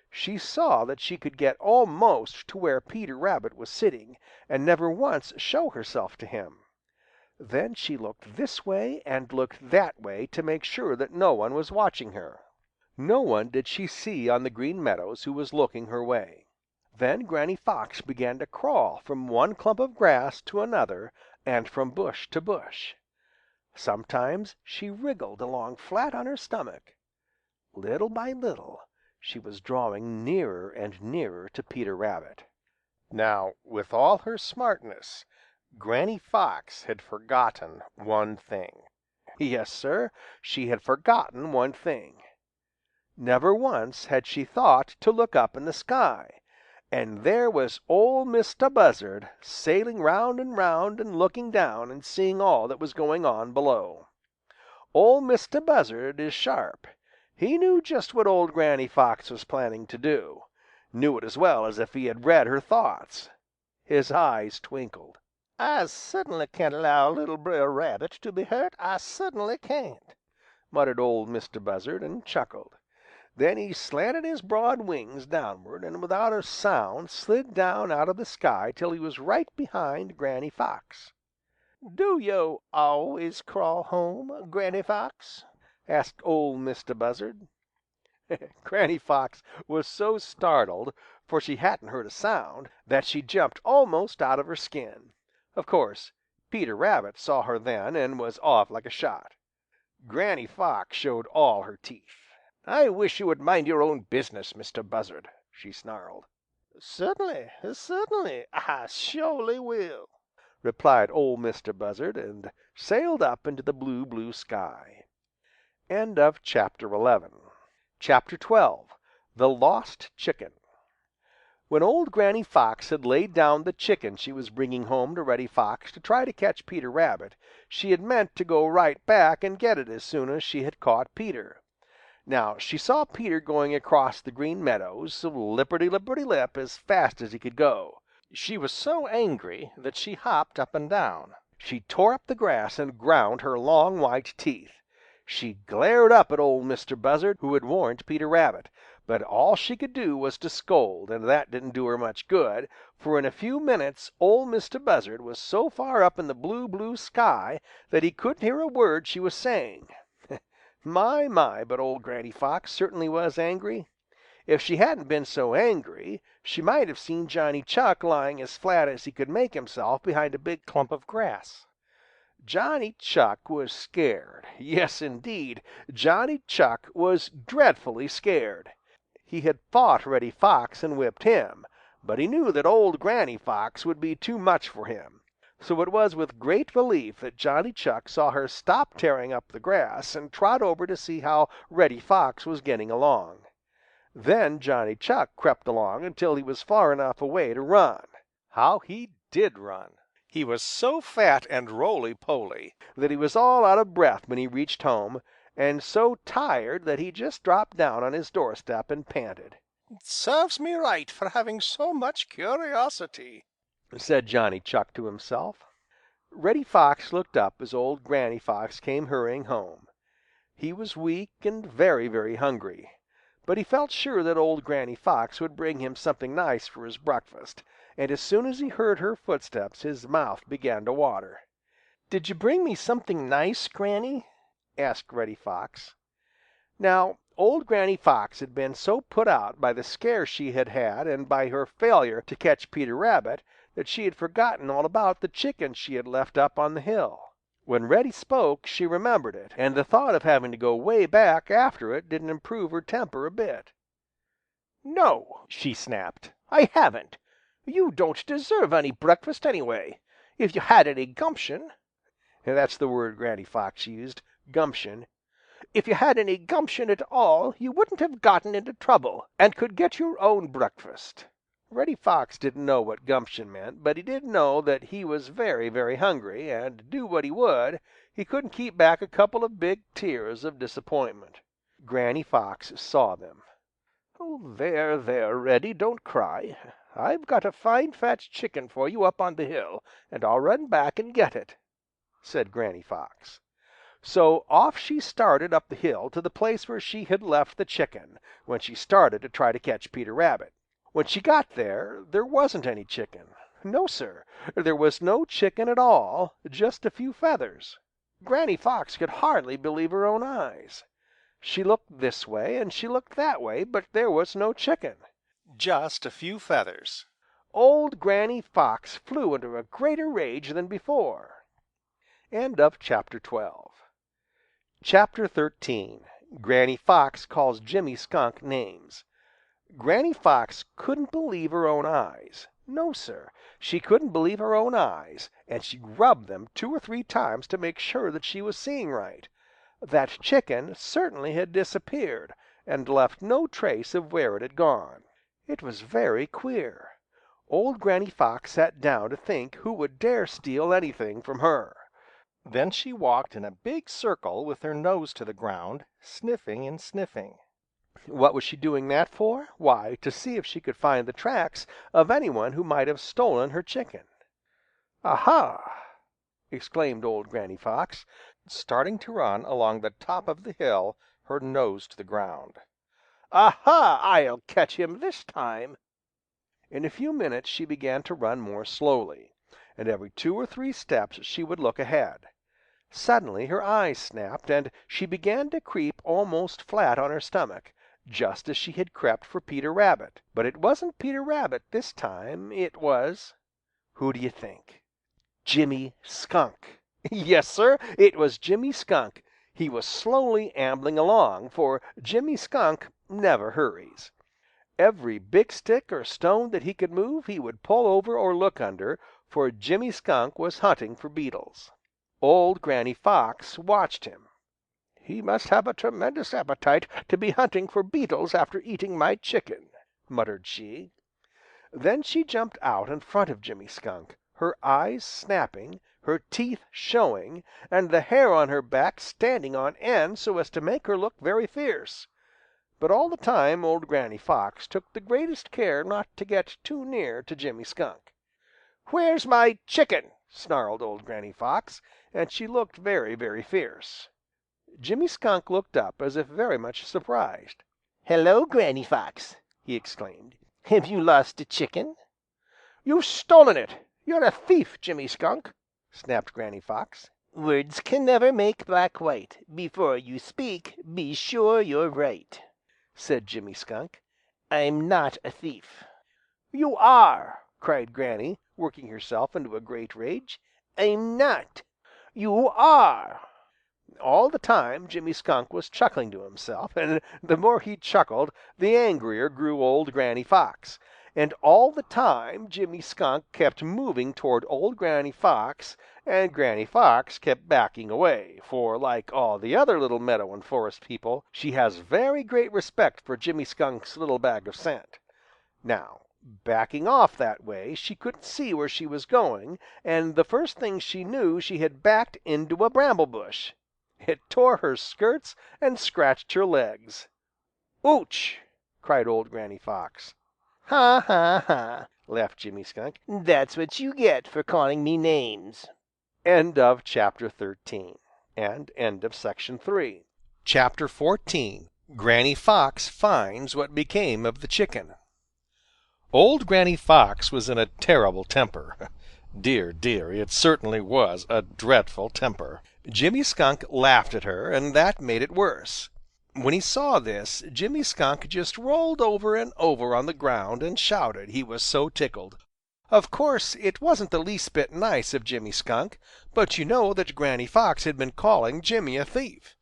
She saw that she could get almost to where Peter Rabbit was sitting and never once show herself to him. Then she looked this way and looked that way to make sure that no one was watching her. No one did she see on the Green Meadows who was looking her way. Then Granny Fox began to crawl from one clump of grass to another and from bush to bush. Sometimes she wriggled along flat on her stomach. Little by little she was drawing nearer and nearer to Peter Rabbit. Now, with all her smartness, Granny Fox had forgotten one thing. Yes, Sir, she had forgotten one thing. Never once had she thought to look up in the sky, and there was Ol' Mistah Buzzard sailing round and looking down and seeing all that was going on below. Ol' Mistah Buzzard is sharp. He knew just what old Granny Fox was planning to do, knew it as well as if he had read her thoughts. His eyes twinkled. "I certainly can't allow little Brer Rabbit to be hurt. I certainly can't," muttered Ol' Mistah Buzzard and chuckled. Then he slanted his broad wings downward and without a sound slid down out of the sky till he was right behind Granny Fox. "Do yo' always crawl home, Granny Fox?" asked Ol' Mistah Buzzard. Granny Fox was so startled, for she hadn't heard a sound, that she jumped almost out of her skin. Of course, Peter Rabbit saw her then and was off like a shot. Granny Fox showed all her teeth. "I wish you would mind your own business, Mr. Buzzard," she snarled. "Certainly, certainly, I surely will," replied Ol' Mistah Buzzard, and sailed up into the blue, blue sky. Chapter 12. The Lost Chicken. When old Granny Fox had laid down the chicken she was bringing home to Reddy Fox to try to catch Peter Rabbit, she had meant to go right back and get it as soon as she had caught Peter. Now she saw Peter going across the Green Meadows, lipperty-lipperty-lip, as fast as he could go. She was so angry that she hopped up and down. She tore up the grass and ground her long white teeth. She glared up at Old Mr. Buzzard, who had warned Peter Rabbit, but all she could do was to scold, and that didn't do her much good, for in a few minutes Old Mr. Buzzard was so far up in the blue, blue sky that he couldn't hear a word she was saying. My, but old Granny Fox certainly was angry. If she hadn't been so angry, she might have seen Johnny Chuck lying as flat as he could make himself behind a big clump of grass. Johnny Chuck was scared. Yes, indeed, Johnny Chuck was dreadfully scared. He had fought Reddy Fox and whipped him, but he knew that old Granny Fox would be too much for him. So it was with great relief that Johnny Chuck saw her stop tearing up the grass and trot over to see how Reddy Fox was getting along. Then Johnny Chuck crept along until he was far enough away to run. How he did run! He was so fat and roly-poly that he was all out of breath when he reached home, and so tired that he just dropped down on his doorstep and panted. "Serves me right for having so much curiosity," said Johnny Chuck to himself. Reddy Fox looked up as old Granny Fox came hurrying home. He was weak and very, very hungry, but he felt sure that old Granny Fox would bring him something nice for his breakfast, and as soon as he heard her footsteps his mouth began to water. "Did you bring me something nice, Granny?" asked Reddy Fox. Now old Granny Fox had been so put out by the scare she had had and by her failure to catch Peter Rabbit that she had forgotten all about the chicken she had left up on the hill. When Reddy spoke, she remembered it, and the thought of having to go way back after it didn't improve her temper a bit. "No," she snapped, "I haven't. You don't deserve any breakfast anyway. If you had any gumption," that's the word Granny Fox used, gumption, "if you had any gumption at all, you wouldn't have gotten into trouble, and could get your own breakfast." Reddy Fox didn't know what gumption meant, but he did know that he was very, very hungry, and do what he would, he couldn't keep back a couple of big tears of disappointment. Granny Fox saw them. "Oh, there, Reddy, don't cry. I've got a fine fat chicken for you up on the hill, and I'll run back and get it," said Granny Fox. So off she started up the hill to the place where she had left the chicken when she started to try to catch Peter Rabbit. When she got there, there wasn't any chicken. No, Sir, there was no chicken at all, just a few feathers. Granny Fox could hardly believe her own eyes. She looked this way and she looked that way, but there was no chicken. Just a few feathers. Old Granny Fox flew into a greater rage than before. Chapter 13. Granny Fox calls Jimmy Skunk names. Granny Fox couldn't believe her own eyes. No, Sir, she couldn't believe her own eyes, and she rubbed them 2 or 3 times to make sure that she was seeing right. That chicken certainly had disappeared and left no trace of where it had gone. It was very queer. Old Granny Fox sat down to think who would dare steal anything from her. Then she walked in a big circle with her nose to the ground, sniffing and sniffing. What was she doing that for? Why, to see if she could find the tracks of anyone who might have stolen her chicken. "Aha!" exclaimed old Granny Fox, starting to run along the top of the hill, her nose to the ground. Aha! I'll catch him this time." In a few minutes she began to run more slowly, and every 2 or 3 steps she would look ahead. Suddenly her eyes snapped, and she began to creep almost flat on her stomach, just as she had crept for Peter Rabbit. But it wasn't Peter Rabbit this time. It was who do you think? Jimmy Skunk. Yes, Sir, it was Jimmy Skunk. He was slowly ambling along, for Jimmy Skunk never hurries. Every big stick or stone that he could move he would pull over or look under, for Jimmy Skunk was hunting for beetles. Old Granny Fox watched him. "He must have a tremendous appetite to be hunting for beetles after eating my chicken," muttered she. Then she jumped out in front of Jimmy Skunk, her eyes snapping, her teeth showing, and the hair on her back standing on end so as to make her look very fierce. But all the time old Granny Fox took the greatest care not to get too near to Jimmy Skunk. "Where's my chicken?" snarled old Granny Fox, and she looked very, very fierce. Jimmy Skunk looked up as if very much surprised. "Hello, Granny Fox!" he exclaimed. "Have you lost a chicken?" "You've stolen it! You're a thief, Jimmy Skunk!" snapped Granny Fox. "Words can never make black white. Before you speak, be sure you're right," said Jimmy Skunk. "I'm not a thief." "You are!" cried Granny, working herself into a great rage. "I'm not." "You are!" All the time Jimmy Skunk was chuckling to himself, and the more he chuckled, the angrier grew old Granny Fox. And all the time Jimmy Skunk kept moving toward old Granny Fox, and Granny Fox kept backing away, for like all the other little meadow and forest people, she has very great respect for Jimmy Skunk's little bag of scent. Now, backing off that way, she couldn't see where she was going, and the first thing she knew she had backed into a bramble bush. It tore her skirts and scratched her legs. "Ooch!" cried old Granny Fox. "Ha, ha, ha!" laughed Jimmy Skunk. "That's what you get for calling me names." End of chapter 13 and end of section 3. Chapter 14. Granny Fox finds what became of the chicken. Old Granny Fox was in a terrible temper. Dear, dear, it certainly was a dreadful temper. Jimmy Skunk laughed at her, and that made it worse. When he saw this, Jimmy Skunk just rolled over and over on the ground and shouted, he was so tickled. Of course, it wasn't the least bit nice of Jimmy Skunk, but you know that Granny Fox had been calling Jimmy a thief.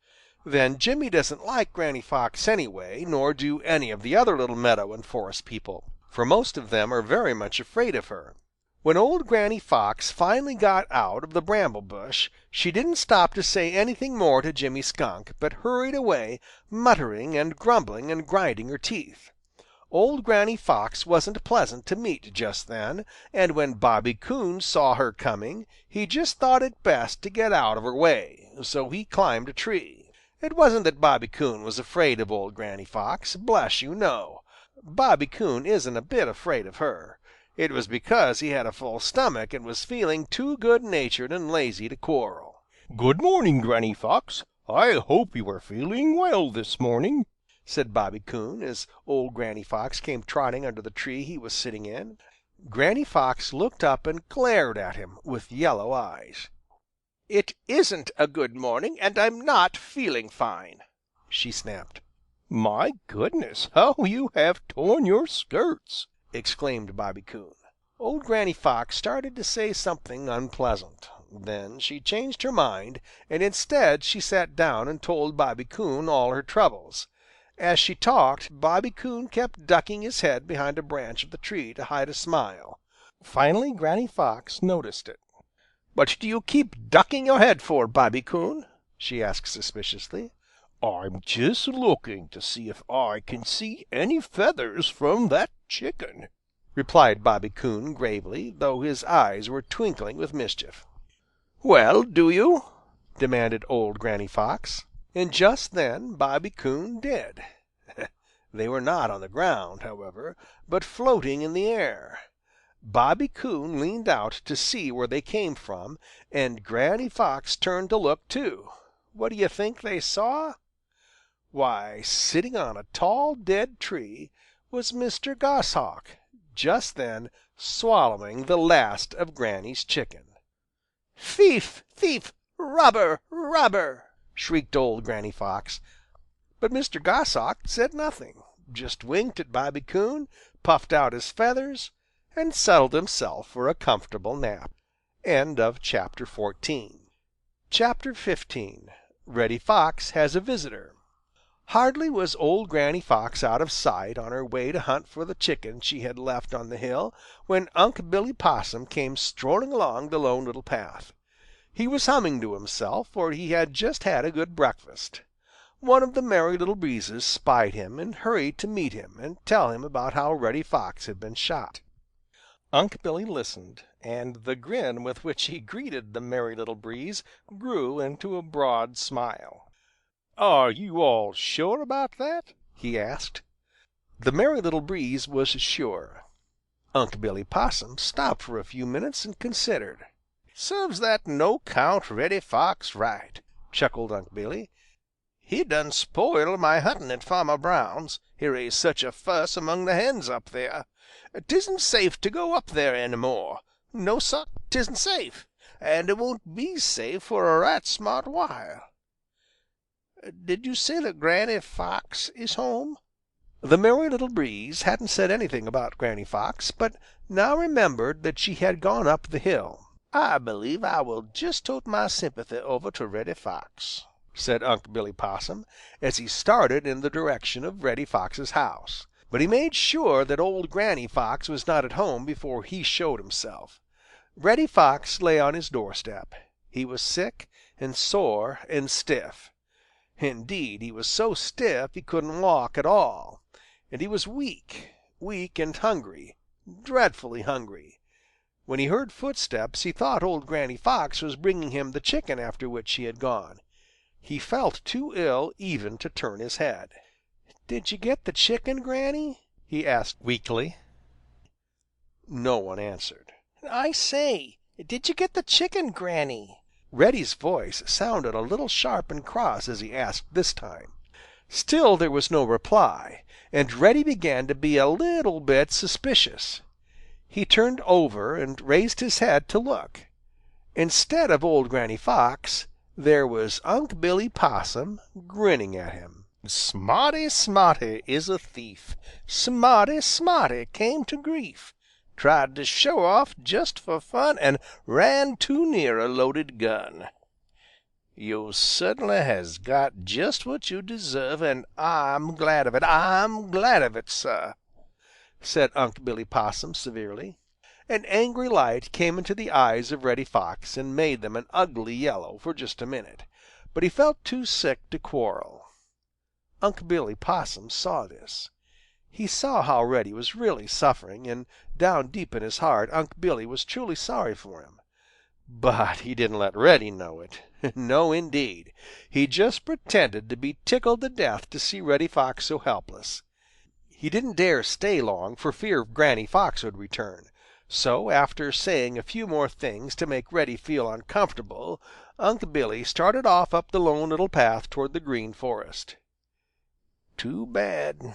Then Jimmy doesn't like Granny Fox anyway, nor do any of the other little meadow and forest people, for most of them are very much afraid of her. When old Granny Fox finally got out of the bramble bush, she didn't stop to say anything more to Jimmy Skunk, but hurried away, muttering and grumbling and grinding her teeth. Old Granny Fox wasn't pleasant to meet just then, and when Bobby Coon saw her coming, he just thought it best to get out of her way, so he climbed a tree. It wasn't that Bobby Coon was afraid of old Granny Fox, bless you, no. Bobby Coon isn't a bit afraid of her. It was because he had a full stomach and was feeling too good-natured and lazy to quarrel. "Good morning, Granny Fox. I hope you are feeling well this morning," said Bobby Coon, as old Granny Fox came trotting under the tree he was sitting in. Granny Fox looked up and glared at him with yellow eyes. "It isn't a good morning, and I'm not feeling fine," she snapped. "My goodness, how you have torn your skirts!" exclaimed Bobby Coon. Old Granny Fox started to say something unpleasant. Then she changed her mind, and instead she sat down and told Bobby Coon all her troubles. As she talked, Bobby Coon kept ducking his head behind a branch of the tree to hide a smile. Finally Granny Fox noticed it. "What do you keep ducking your head for, Bobby Coon?" she asked suspiciously. "I'm just looking to see if I can see any feathers from that chicken," replied Bobby Coon gravely, though his eyes were twinkling with mischief. "Well, do you?" demanded old Granny Fox. And just then Bobby Coon did. They were not on the ground, however, but floating in the air. Bobby Coon leaned out to see where they came from, and Granny Fox turned to look too. What do you think they saw? Why, sitting on a tall dead tree was Mr. Goshawk, just then swallowing the last of Granny's chicken. "Thief! Thief! Robber! Robber!" shrieked old Granny Fox, but Mr. Goshawk said nothing, just winked at Bobby Coon, puffed out his feathers, and settled himself for a comfortable nap. Chapter 15. Reddy Fox has a visitor. Hardly was old Granny Fox out of sight on her way to hunt for the chicken she had left on the hill when Unc' Billy Possum came strolling along the Lone Little Path. He was humming to himself, for he had just had a good breakfast. One of the Merry Little Breezes spied him and hurried to meet him and tell him about how Reddy Fox had been shot. Unc' Billy listened, and the grin with which he greeted the Merry Little Breeze grew into a broad smile. "Are you all sure about that?" he asked. The Merry Little Breeze was sure. Unc' Billy Possum stopped for a few minutes and considered. "Serves that no-count Reddy Fox right," chuckled Unc' Billy. "He done spoiled my huntin' at Farmer Brown's. He raised such a fuss among the hens up there. 'Tisn't safe to go up there any more. No, Sah, 'tisn't safe, and it won't be safe for a right smart while. Did you say that Granny Fox is home?" The Merry Little Breeze hadn't said anything about Granny Fox, but now remembered that she had gone up the hill. "I believe I will just tote my sympathy over to Reddy Fox," said Unc' Billy Possum, as he started in the direction of Reddy Fox's house. But he made sure that old Granny Fox was not at home before he showed himself. Reddy Fox lay on his doorstep. He was sick and sore and stiff. Indeed, he was so stiff he couldn't walk at all, and he was weak and hungry, dreadfully hungry. When he heard footsteps, he thought old Granny Fox was bringing him the chicken after which she had gone. He felt too ill even to turn his head. "Did you get the chicken, Granny?" he asked weakly. No one answered. "I say, did you get the chicken, Granny?" Reddy's voice sounded a little sharp and cross as he asked this time. Still there was no reply, and Reddy began to be a little bit suspicious. He turned over and raised his head to look. Instead of old Granny Fox, there was Unc' Billy Possum grinning at him. "Smarty, Smarty is a thief. Smarty, Smarty came to grief. Tried to show off just for fun and ran too near a loaded gun. Yo' certainly has got just what you deserve, and I'm glad of it. I'm glad of it, sah," said Unc' Billy Possum severely. An angry light came into the eyes of Reddy Fox and made them an ugly yellow for just a minute, but he felt too sick to quarrel. Unc' Billy Possum saw this. He saw how Reddy was really suffering, and down deep in his heart Unc' Billy was truly sorry for him. But he didn't let Reddy know it. No, indeed. He just pretended to be tickled to death to see Reddy Fox so helpless. He didn't dare stay long for fear Granny Fox would return. So, after saying a few more things to make Reddy feel uncomfortable, Unc' Billy started off up the Lone Little Path toward the Green Forest. Too bad,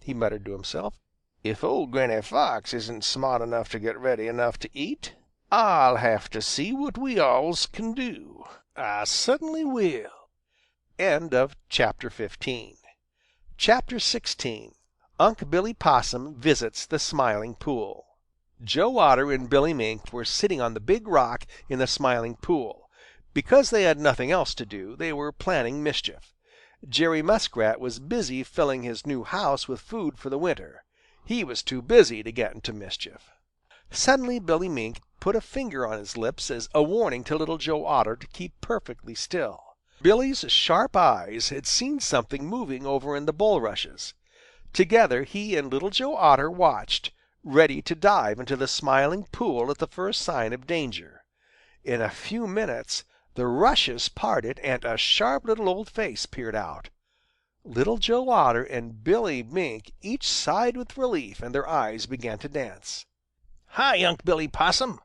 he muttered to himself. "If old Granny Fox isn't smart enough to get Reddy enough to eat, I'll have to see what we alls can do. I certainly will." Chapter 16. Unc' Billy Possum visits the Smiling Pool. Joe Otter and Billy Mink were sitting on the big rock in the Smiling Pool. Because they had nothing else to do, they were planning mischief. Jerry Muskrat was busy filling his new house with food for the winter. He was too busy to get into mischief. Suddenly Billy Mink put a finger on his lips as a warning to Little Joe Otter to keep perfectly still. Billy's sharp eyes had seen something moving over in the bulrushes. Together he and Little Joe Otter watched, ready to dive into the Smiling Pool at the first sign of danger. In a few minutes the rushes parted and a sharp little old face peered out. Little Joe Otter and Billy Mink each sighed with relief, and their eyes began to dance. "Hi, Unc' Billy Possum!"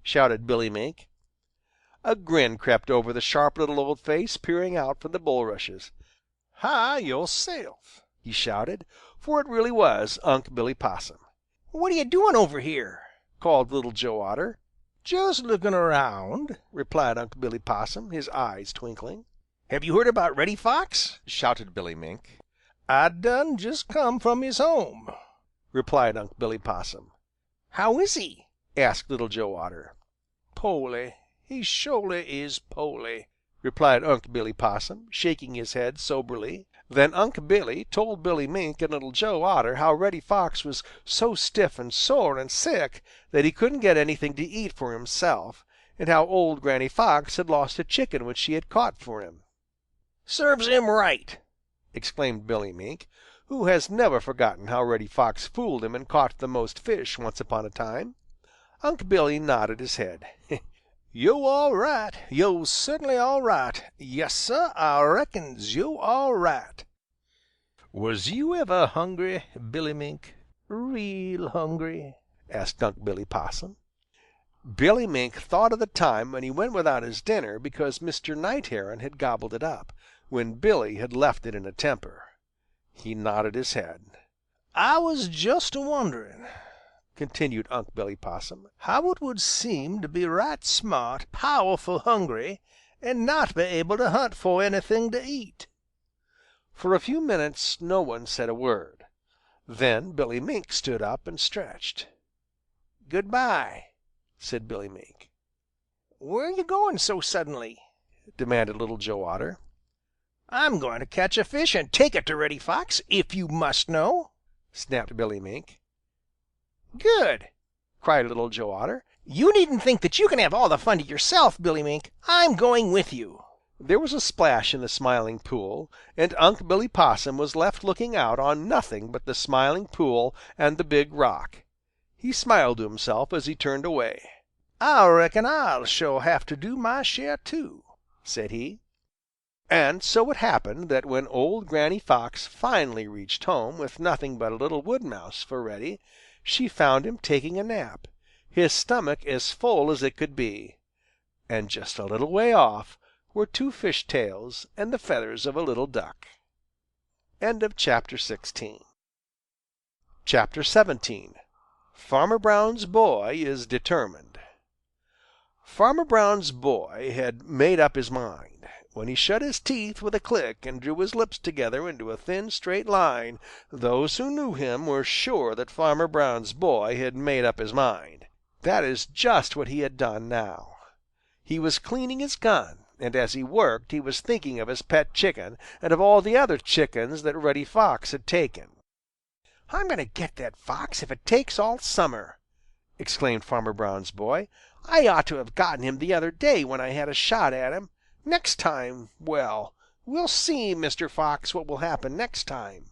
shouted Billy Mink. A grin crept over the sharp little old face peering out from the bulrushes. "Hi, yourself!" he shouted, for it really was Unc' Billy Possum. "What are you doing over here?" called Little Joe Otter. "Just looking around," replied Unc' Billy Possum, his eyes twinkling. "Have you heard about Reddy Fox?" shouted Billy Mink. "I done just come from his home," replied Unc' Billy Possum. "How is he?" asked Little Joe Otter. "Po'ly. He surely is po'ly," replied Unc' Billy Possum, shaking his head soberly. Then Unc' Billy told Billy Mink and Little Joe Otter how Reddy Fox was so stiff and sore and sick that he couldn't get anything to eat for himself, and how old Granny Fox had lost a chicken which she had caught for him. "Serves him right!" exclaimed Billy Mink, who has never forgotten how Reddy Fox fooled him and caught the most fish once upon a time. Unc' Billy nodded his head. "Yo' all right. Yo' cert'nly all right. Yes, Sah, Ah reckons yo' all right." "Was you ever hungry, Billy Mink? Real hungry?" asked Unc' Billy Possum. Billy Mink thought of the time when he went without his dinner because Mr. Night Heron had gobbled it up, when Billy had left it in a temper. He nodded his head. "I was just a-wondering," continued Unc' Billy Possum, "how it would seem to be right smart, powerful hungry, and not be able to hunt for anything to eat." For a few minutes no one said a word. Then Billy Mink stood up and stretched. "Good by," said Billy Mink. "Where are you going so suddenly?" demanded Little Joe Otter. "I'm going to catch a fish and take it to Reddy Fox, if you must know," snapped Billy Mink. "Good!" cried Little Joe Otter. "You needn't think that you can have all the fun to yourself, Billy Mink. I'm going with you." There was a splash in the Smiling Pool, and Unc' Billy Possum was left looking out on nothing but the Smiling Pool and the Big Rock. He smiled to himself as he turned away. "I reckon I'll sure have to do my share too," said he. And so it happened that when old Granny Fox finally reached home with nothing but a little wood mouse for Reddy, she found him taking a nap, his stomach as full as it could be. And just a little way off were two fish tails and the feathers of a little duck. Chapter 17. Farmer Brown's Boy is Determined. Farmer Brown's boy had made up his mind. When he shut his teeth with a click and drew his lips together into a thin straight line, those who knew him were sure that Farmer Brown's boy had made up his mind. That is just what he had done now. He was cleaning his gun, and as he worked he was thinking of his pet chicken and of all the other chickens that Reddy Fox had taken. "I'm going to get that fox if it takes all summer!" exclaimed Farmer Brown's boy. "I ought to have gotten him the other day when I had a shot at him. Next time, well, we'll see, Mr. Fox, what will happen next time."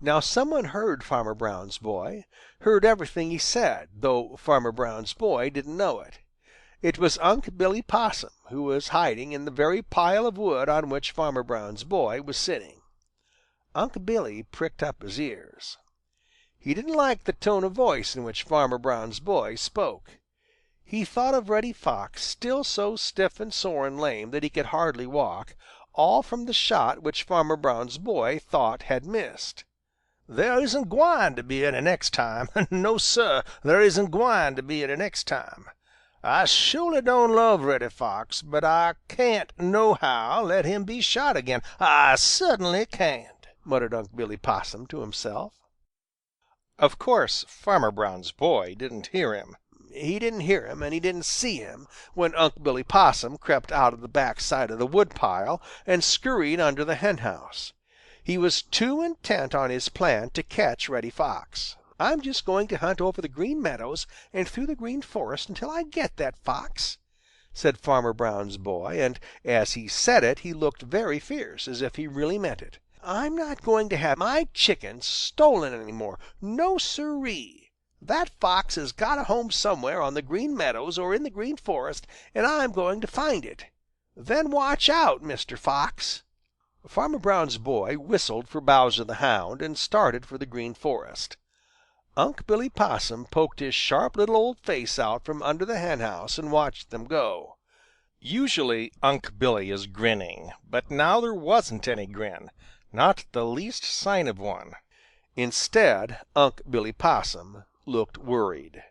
Now some one heard Farmer Brown's boy, heard everything he said, though Farmer Brown's boy didn't know it. It was Unc' Billy Possum, who was hiding in the very pile of wood on which Farmer Brown's boy was sitting. Unc' Billy pricked up his ears. He didn't like the tone of voice in which Farmer Brown's boy spoke. He thought of Reddy Fox, still so stiff and sore and lame that he could hardly walk, all from the shot which Farmer Brown's boy thought had missed. "There isn't gwine to be any next time. No, Sir, there isn't gwine to be any next time. I surely don't love Reddy Fox, but I can't nohow let him be shot again. I certainly can't," muttered Unc' Billy Possum to himself. Of course, Farmer Brown's boy didn't hear him. He didn't hear him and he didn't see him when Unc' Billy Possum crept out of the back side of the woodpile and scurried under the henhouse. He was too intent on his plan to catch Reddy Fox. "I'm just going to hunt over the Green Meadows and through the Green Forest until I get that fox," said Farmer Brown's boy, and as he said it he looked very fierce, as if he really meant it. "I'm not going to have my chickens stolen any more. No, siree! That fox has got a home somewhere on the Green Meadows or in the Green Forest, and I'm going to find it. Then watch out, Mr. Fox." Farmer Brown's boy whistled for Bowser the Hound and started for the Green Forest. Unc' Billy Possum poked his sharp little old face out from under the henhouse and watched them go. Usually Unc' Billy is grinning, but now there wasn't any grin. Not the least sign of one. Instead, Unc' Billy Possum looked worried.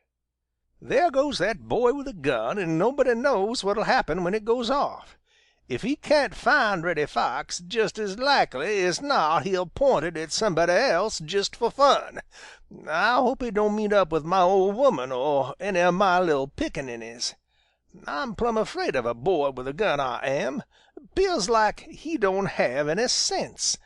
"There goes that boy with a gun, and nobody knows what'll happen when it goes off. If he can't find Reddy Fox, just as likely as not he'll point it at somebody else just for fun. I hope he don't meet up with my old woman or any of my little pickaninnies. I'm plumb afraid of a boy with a gun, I am. 'Pears like he don't have any sense.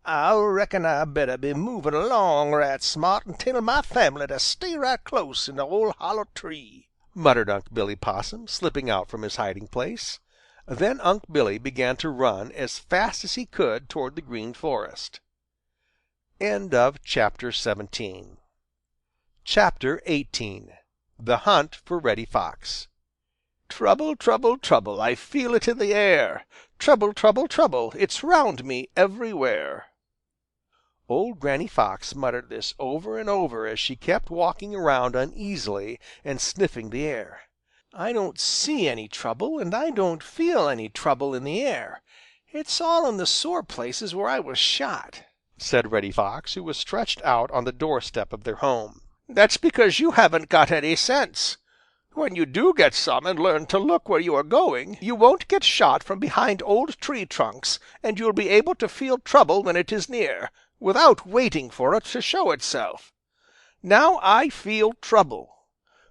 I reckon I better be moving along right smart and tell my family to stay right close in the old hollow tree," muttered Unc' Billy Possum, slipping out from his hiding place. Then Unc' Billy began to run as fast as he could toward the Green Forest. Chapter 18. The Hunt for Reddy Fox. "Trouble, trouble, trouble, I feel it in the air. Trouble, trouble, trouble, it's round me everywhere." Old Granny Fox muttered this over and over as she kept walking around uneasily and sniffing the air. "I don't see any trouble, and I don't feel any trouble in the air. It's all in the sore places where I was shot," said Reddy Fox, who was stretched out on the doorstep of their home. "That's because you haven't got any sense. When you do get some and learn to look where you are going, you won't get shot from behind old tree trunks, and you'll be able to feel trouble when it is near, without waiting for it to show itself. Now I feel trouble.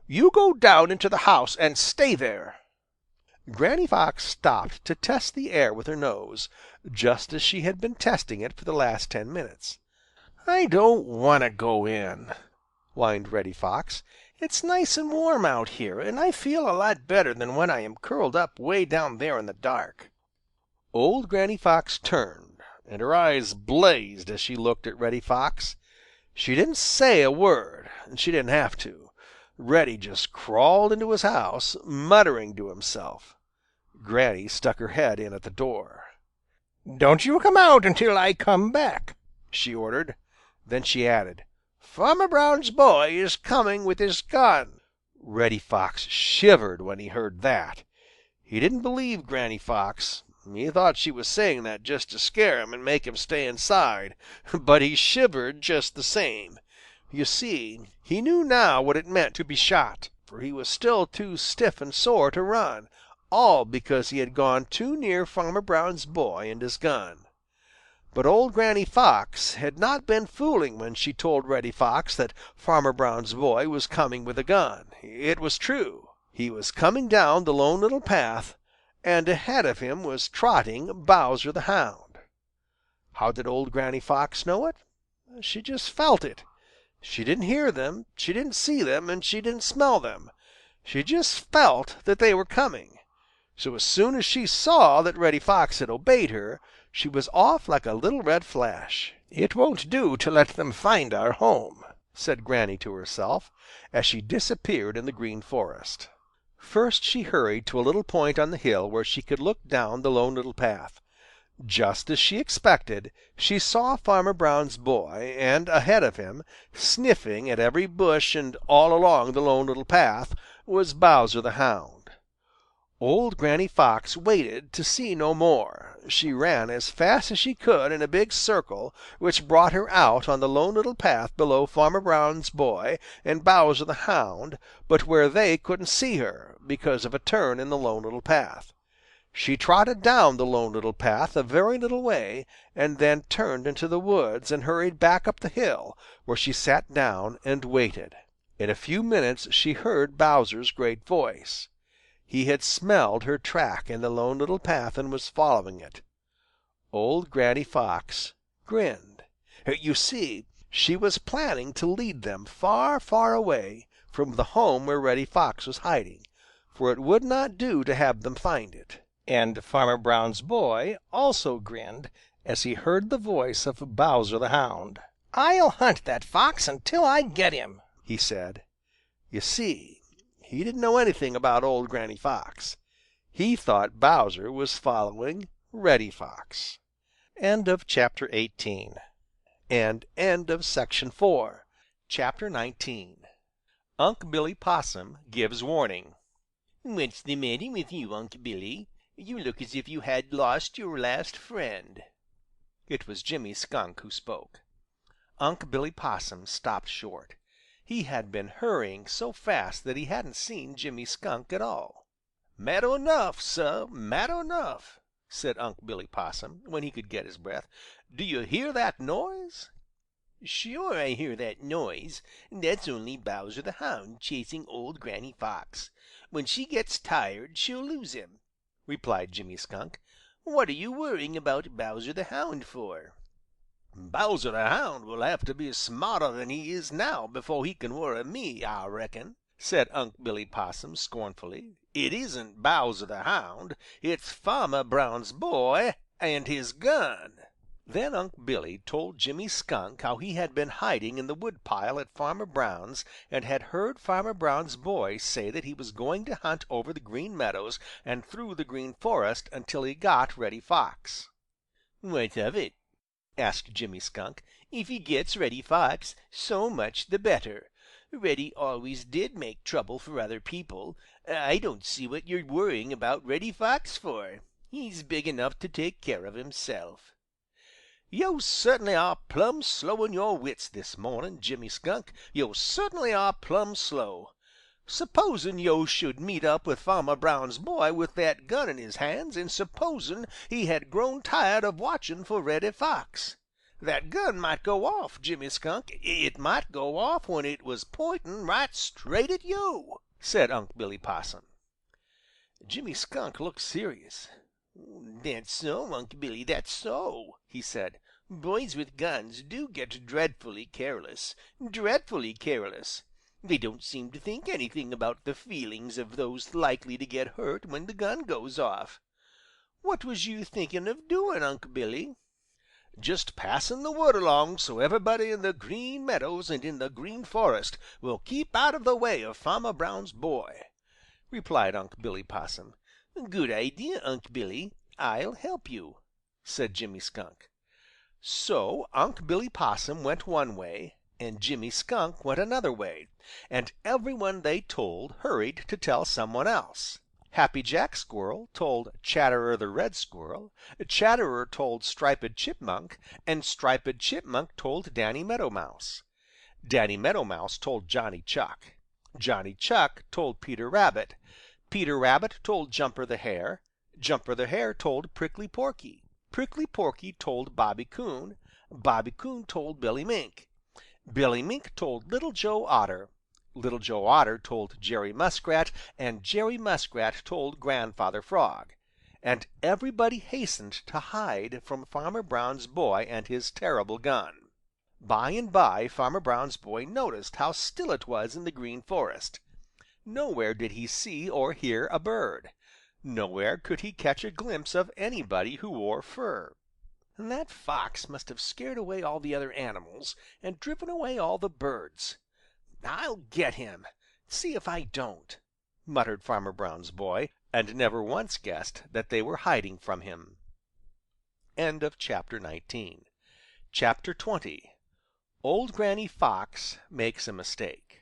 You go down into the house and stay there." Granny Fox stopped to test the air with her nose, just as she had been testing it for the last 10 minutes. "I don't want to go in," whined Reddy Fox. "It's nice and warm out here, and I feel a lot better than when I am curled up way down there in the dark." Old Granny Fox turned, and her eyes blazed as she looked at Reddy Fox. She didn't say a word, and she didn't have to. Reddy just crawled into his house, muttering to himself. Granny stuck her head in at the door. "Don't you come out until I come back," she ordered. Then she added, "Farmer Brown's boy is coming with his gun." Reddy Fox shivered when he heard that. He didn't believe Granny Fox. He thought she was saying that just to scare him and make him stay inside, but he shivered just the same. You see, he knew now what it meant to be shot, for he was still too stiff and sore to run, all because he had gone too near Farmer Brown's boy and his gun. But old Granny Fox had not been fooling when she told Reddy Fox that Farmer Brown's boy was coming with a gun. It was true. He was coming down the Lone Little Path, and ahead of him was trotting Bowser the Hound. How did old Granny Fox know it? She just felt it. She didn't hear them, she didn't see them, and she didn't smell them. She just felt that they were coming. So as soon as she saw that Reddy Fox had obeyed her, she was off like a little red flash. "It won't do to let them find our home," said Granny to herself, as she disappeared in the Green Forest. First she hurried to a little point on the hill where she could look down the Lone Little Path. Just as she expected, she saw Farmer Brown's boy, and ahead of him, sniffing at every bush and all along the Lone Little Path, was Bowser the Hound. Old Granny Fox waited to see no more. She ran as fast as she could in a big circle, which brought her out on the Lone Little Path below Farmer Brown's boy and Bowser the Hound, but where they couldn't see her, because of a turn in the Lone Little Path. She trotted down the Lone Little Path a very little way, and then turned into the woods and hurried back up the hill, where she sat down and waited. In a few minutes she heard Bowser's great voice. He had smelled her track in the Lone Little Path and was following it. Old Granny Fox grinned. You see, she was planning to lead them far, far away from the home where Reddy Fox was hiding, for it would not do to have them find it. And Farmer Brown's boy also grinned as he heard the voice of Bowser the Hound. "I'll hunt that fox until I get him," he said. You see, he didn't know anything about old Granny Fox. He thought Bowser was following Reddy Fox. End of chapter 18. And end of section 4. Chapter 19. Unc' Billy Possum gives warning. "What's the matter with you, Unc' Billy? You look as if you had lost your last friend." It was Jimmy Skunk who spoke. Unc' Billy Possum stopped short. He had been hurrying so fast that he hadn't seen Jimmy Skunk at all. "Mad enough, Sah, mad enough," said Unc' Billy Possum, when he could get his breath. "Do you hear that noise?" Sure I hear that noise. That's only Bowser the Hound chasing old Granny Fox. When she gets tired, she'll lose him," replied Jimmy Skunk. "What are you worrying about Bowser the Hound for?" "Bowser the Hound will have to be smarter than he is now before he can worry me, I reckon," said Unc' Billy Possum scornfully. "It isn't Bowser the Hound, it's Farmer Brown's boy and his gun." Then Unc' Billy told Jimmy Skunk how he had been hiding in the woodpile at Farmer Brown's and had heard Farmer Brown's boy say that he was going to hunt over the Green Meadows and through the Green Forest until he got Reddy Fox. "What of it?" asked Jimmy Skunk. "If he gets Reddy Fox, so much the better. Reddy always did make trouble for other people. I don't see what you're worrying about Reddy Fox for. He's big enough to take care of himself." "Yo' cert'nly are plumb slow in your wits this morning, Jimmy Skunk. Yo' cert'nly are plumb slow. Supposin' yo' should meet up with Farmer Brown's boy with that gun in his hands, and supposin' he had grown tired of watching for Reddy Fox. That gun might go off, Jimmy Skunk. It might go off when it was pointing right straight at yo'," said Unc' Billy Possum. Jimmy Skunk looked serious. "That's so, Unc' Billy, that's so," he said. "Boys with guns do get dreadfully careless, dreadfully careless. They don't seem to think anything about the feelings of those likely to get hurt when the gun goes off. What was you thinking of doing, Unc' Billy?" "Just passing the word along so everybody in the Green Meadows and in the Green Forest will keep out of the way of Farmer Brown's boy," replied Unc' Billy Possum. "Good idea, Unc' Billy. I'll help you," said Jimmy Skunk. So Unc' Billy Possum went one way, and Jimmy Skunk went another way, and every one they told hurried to tell some one else. Happy Jack Squirrel told Chatterer the Red Squirrel, Chatterer told Striped Chipmunk, and Striped Chipmunk told Danny Meadow Mouse. Danny Meadow Mouse told Johnny Chuck. Johnny Chuck told Peter Rabbit. Peter Rabbit told Jumper the Hare. Jumper the Hare told Prickly Porky. Prickly Porky told Bobby Coon. Bobby Coon told Billy Mink. Billy Mink told Little Joe Otter. Little Joe Otter told Jerry Muskrat, and Jerry Muskrat told Grandfather Frog. And everybody hastened to hide from Farmer Brown's boy and his terrible gun. By and by Farmer Brown's boy noticed how still it was in the Green Forest. Nowhere did he see or hear a bird. Nowhere could he catch a glimpse of anybody who wore fur. "That fox must have scared away all the other animals and driven away all the birds. I'll get him. See if I don't," muttered Farmer Brown's boy, and never once guessed that they were hiding from him. Chapter 20. Old Granny Fox Makes a Mistake.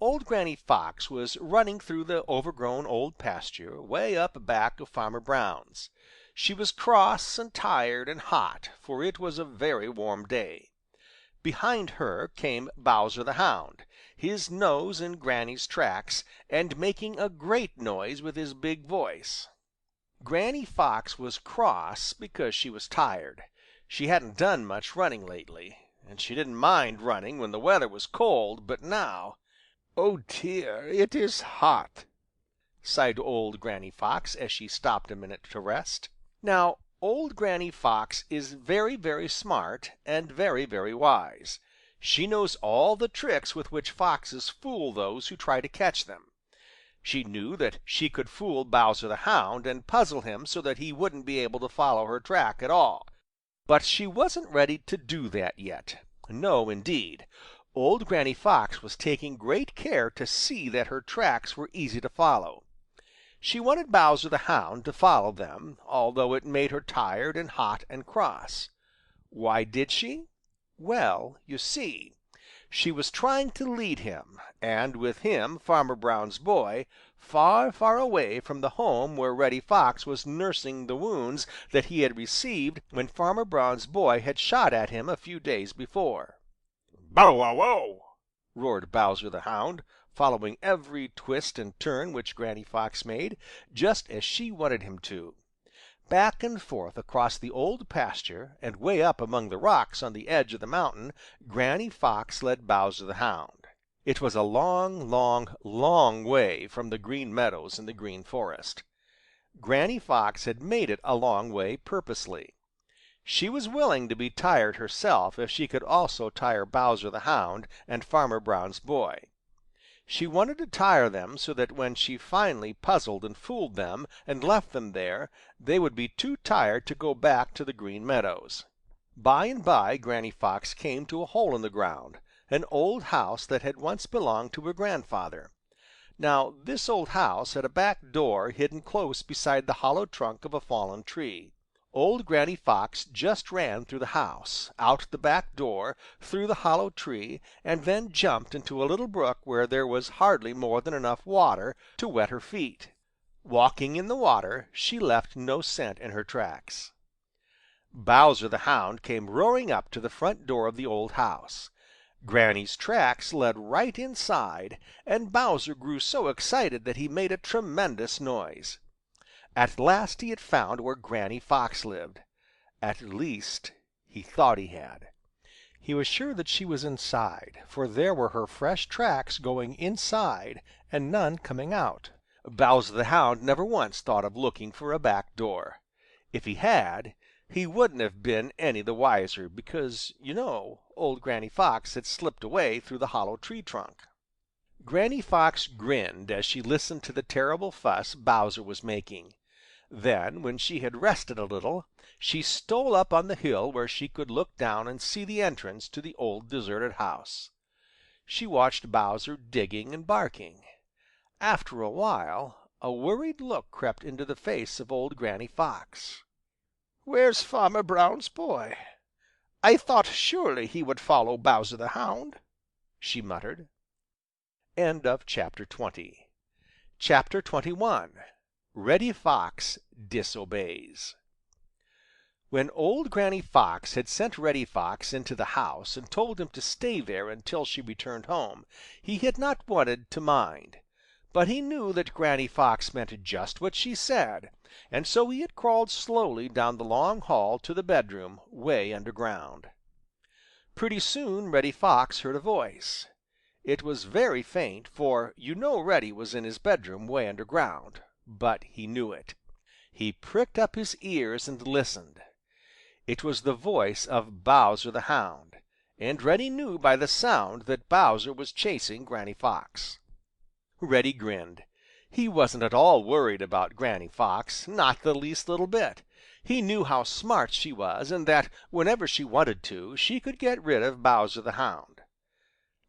Old Granny Fox was running through the overgrown old pasture way up back of Farmer Brown's. She was cross and tired and hot, for it was a very warm day. Behind her came Bowser the Hound, his nose in Granny's tracks, and making a great noise with his big voice. Granny Fox was cross because she was tired. She hadn't done much running lately, and she didn't mind running when the weather was cold, but now, "Oh dear, it is hot," sighed old Granny Fox as she stopped a minute to rest. Now, old Granny Fox is very, very smart and very, very wise. She knows all the tricks with which foxes fool those who try to catch them. She knew that she could fool Bowser the Hound and puzzle him so that he wouldn't be able to follow her track at all. But she wasn't ready to do that yet. No, indeed. Old Granny Fox was taking great care to see that her tracks were easy to follow. She wanted Bowser the Hound to follow them, although it made her tired and hot and cross. Why did she? Well, you see, She was trying to lead him, and with him Farmer Brown's boy, far, far away from the home where Reddy Fox was nursing the wounds that he had received when Farmer Brown's boy had shot at him a few days before. Bow wow wow! Roared Bowser the Hound, following every twist and turn which Granny Fox made, just as she wanted him to. Back and forth across the Old Pasture and way up among the rocks on the edge of the mountain, Granny Fox led Bowser the Hound. It was a long, long, long way from the Green Meadows and the Green Forest. Granny Fox had made it a long way purposely. She was willing to be tired herself if she could also tire Bowser the Hound and Farmer Brown's boy. She wanted to tire them so that when she finally puzzled and fooled them and left them there, they would be too tired to go back to the Green Meadows. By and by Granny Fox came to a hole in the ground, an old house that had once belonged to her grandfather. Now this old house had a back door hidden close beside the hollow trunk of a fallen tree. Old Granny Fox just ran through the house, out the back door, through the hollow tree, and then jumped into a little brook where there was hardly more than enough water to wet her feet. Walking in the water, she left no scent in her tracks. Bowser the Hound came roaring up to the front door of the old house. Granny's tracks led right inside, and Bowser grew so excited that he made a tremendous noise. At last he had found where Granny Fox lived. At least, he thought he had. He was sure that she was inside, for there were her fresh tracks going inside and none coming out. Bowser the Hound never once thought of looking for a back door. If he had, he wouldn't have been any the wiser, because, old Granny Fox had slipped away through the hollow tree trunk. Granny Fox grinned as she listened to the terrible fuss Bowser was making. Then, when she had rested a little, she stole up on the hill where she could look down and see the entrance to the old deserted house. She watched Bowser digging and barking. After a while, a worried look crept into the face of old Granny Fox. Where's Farmer Brown's boy? I thought surely he would follow Bowser the Hound, she muttered. End of chapter 20. Chapter 21. Reddy Fox Disobeys. When old Granny Fox had sent Reddy Fox into the house and told him to stay there until she returned home, he had not wanted to mind. But he knew that Granny Fox meant just what she said, and so he had crawled slowly down the long hall to the bedroom way underground. Pretty soon Reddy Fox heard a voice. It was very faint, for Reddy was in his bedroom way underground. But he knew it. He pricked up his ears and listened. It was the voice of Bowser the Hound, and Reddy knew by the sound that Bowser was chasing Granny Fox. Reddy grinned. He wasn't at all worried about Granny Fox, not the least little bit. He knew how smart she was, and that whenever she wanted to, she could get rid of Bowser the Hound.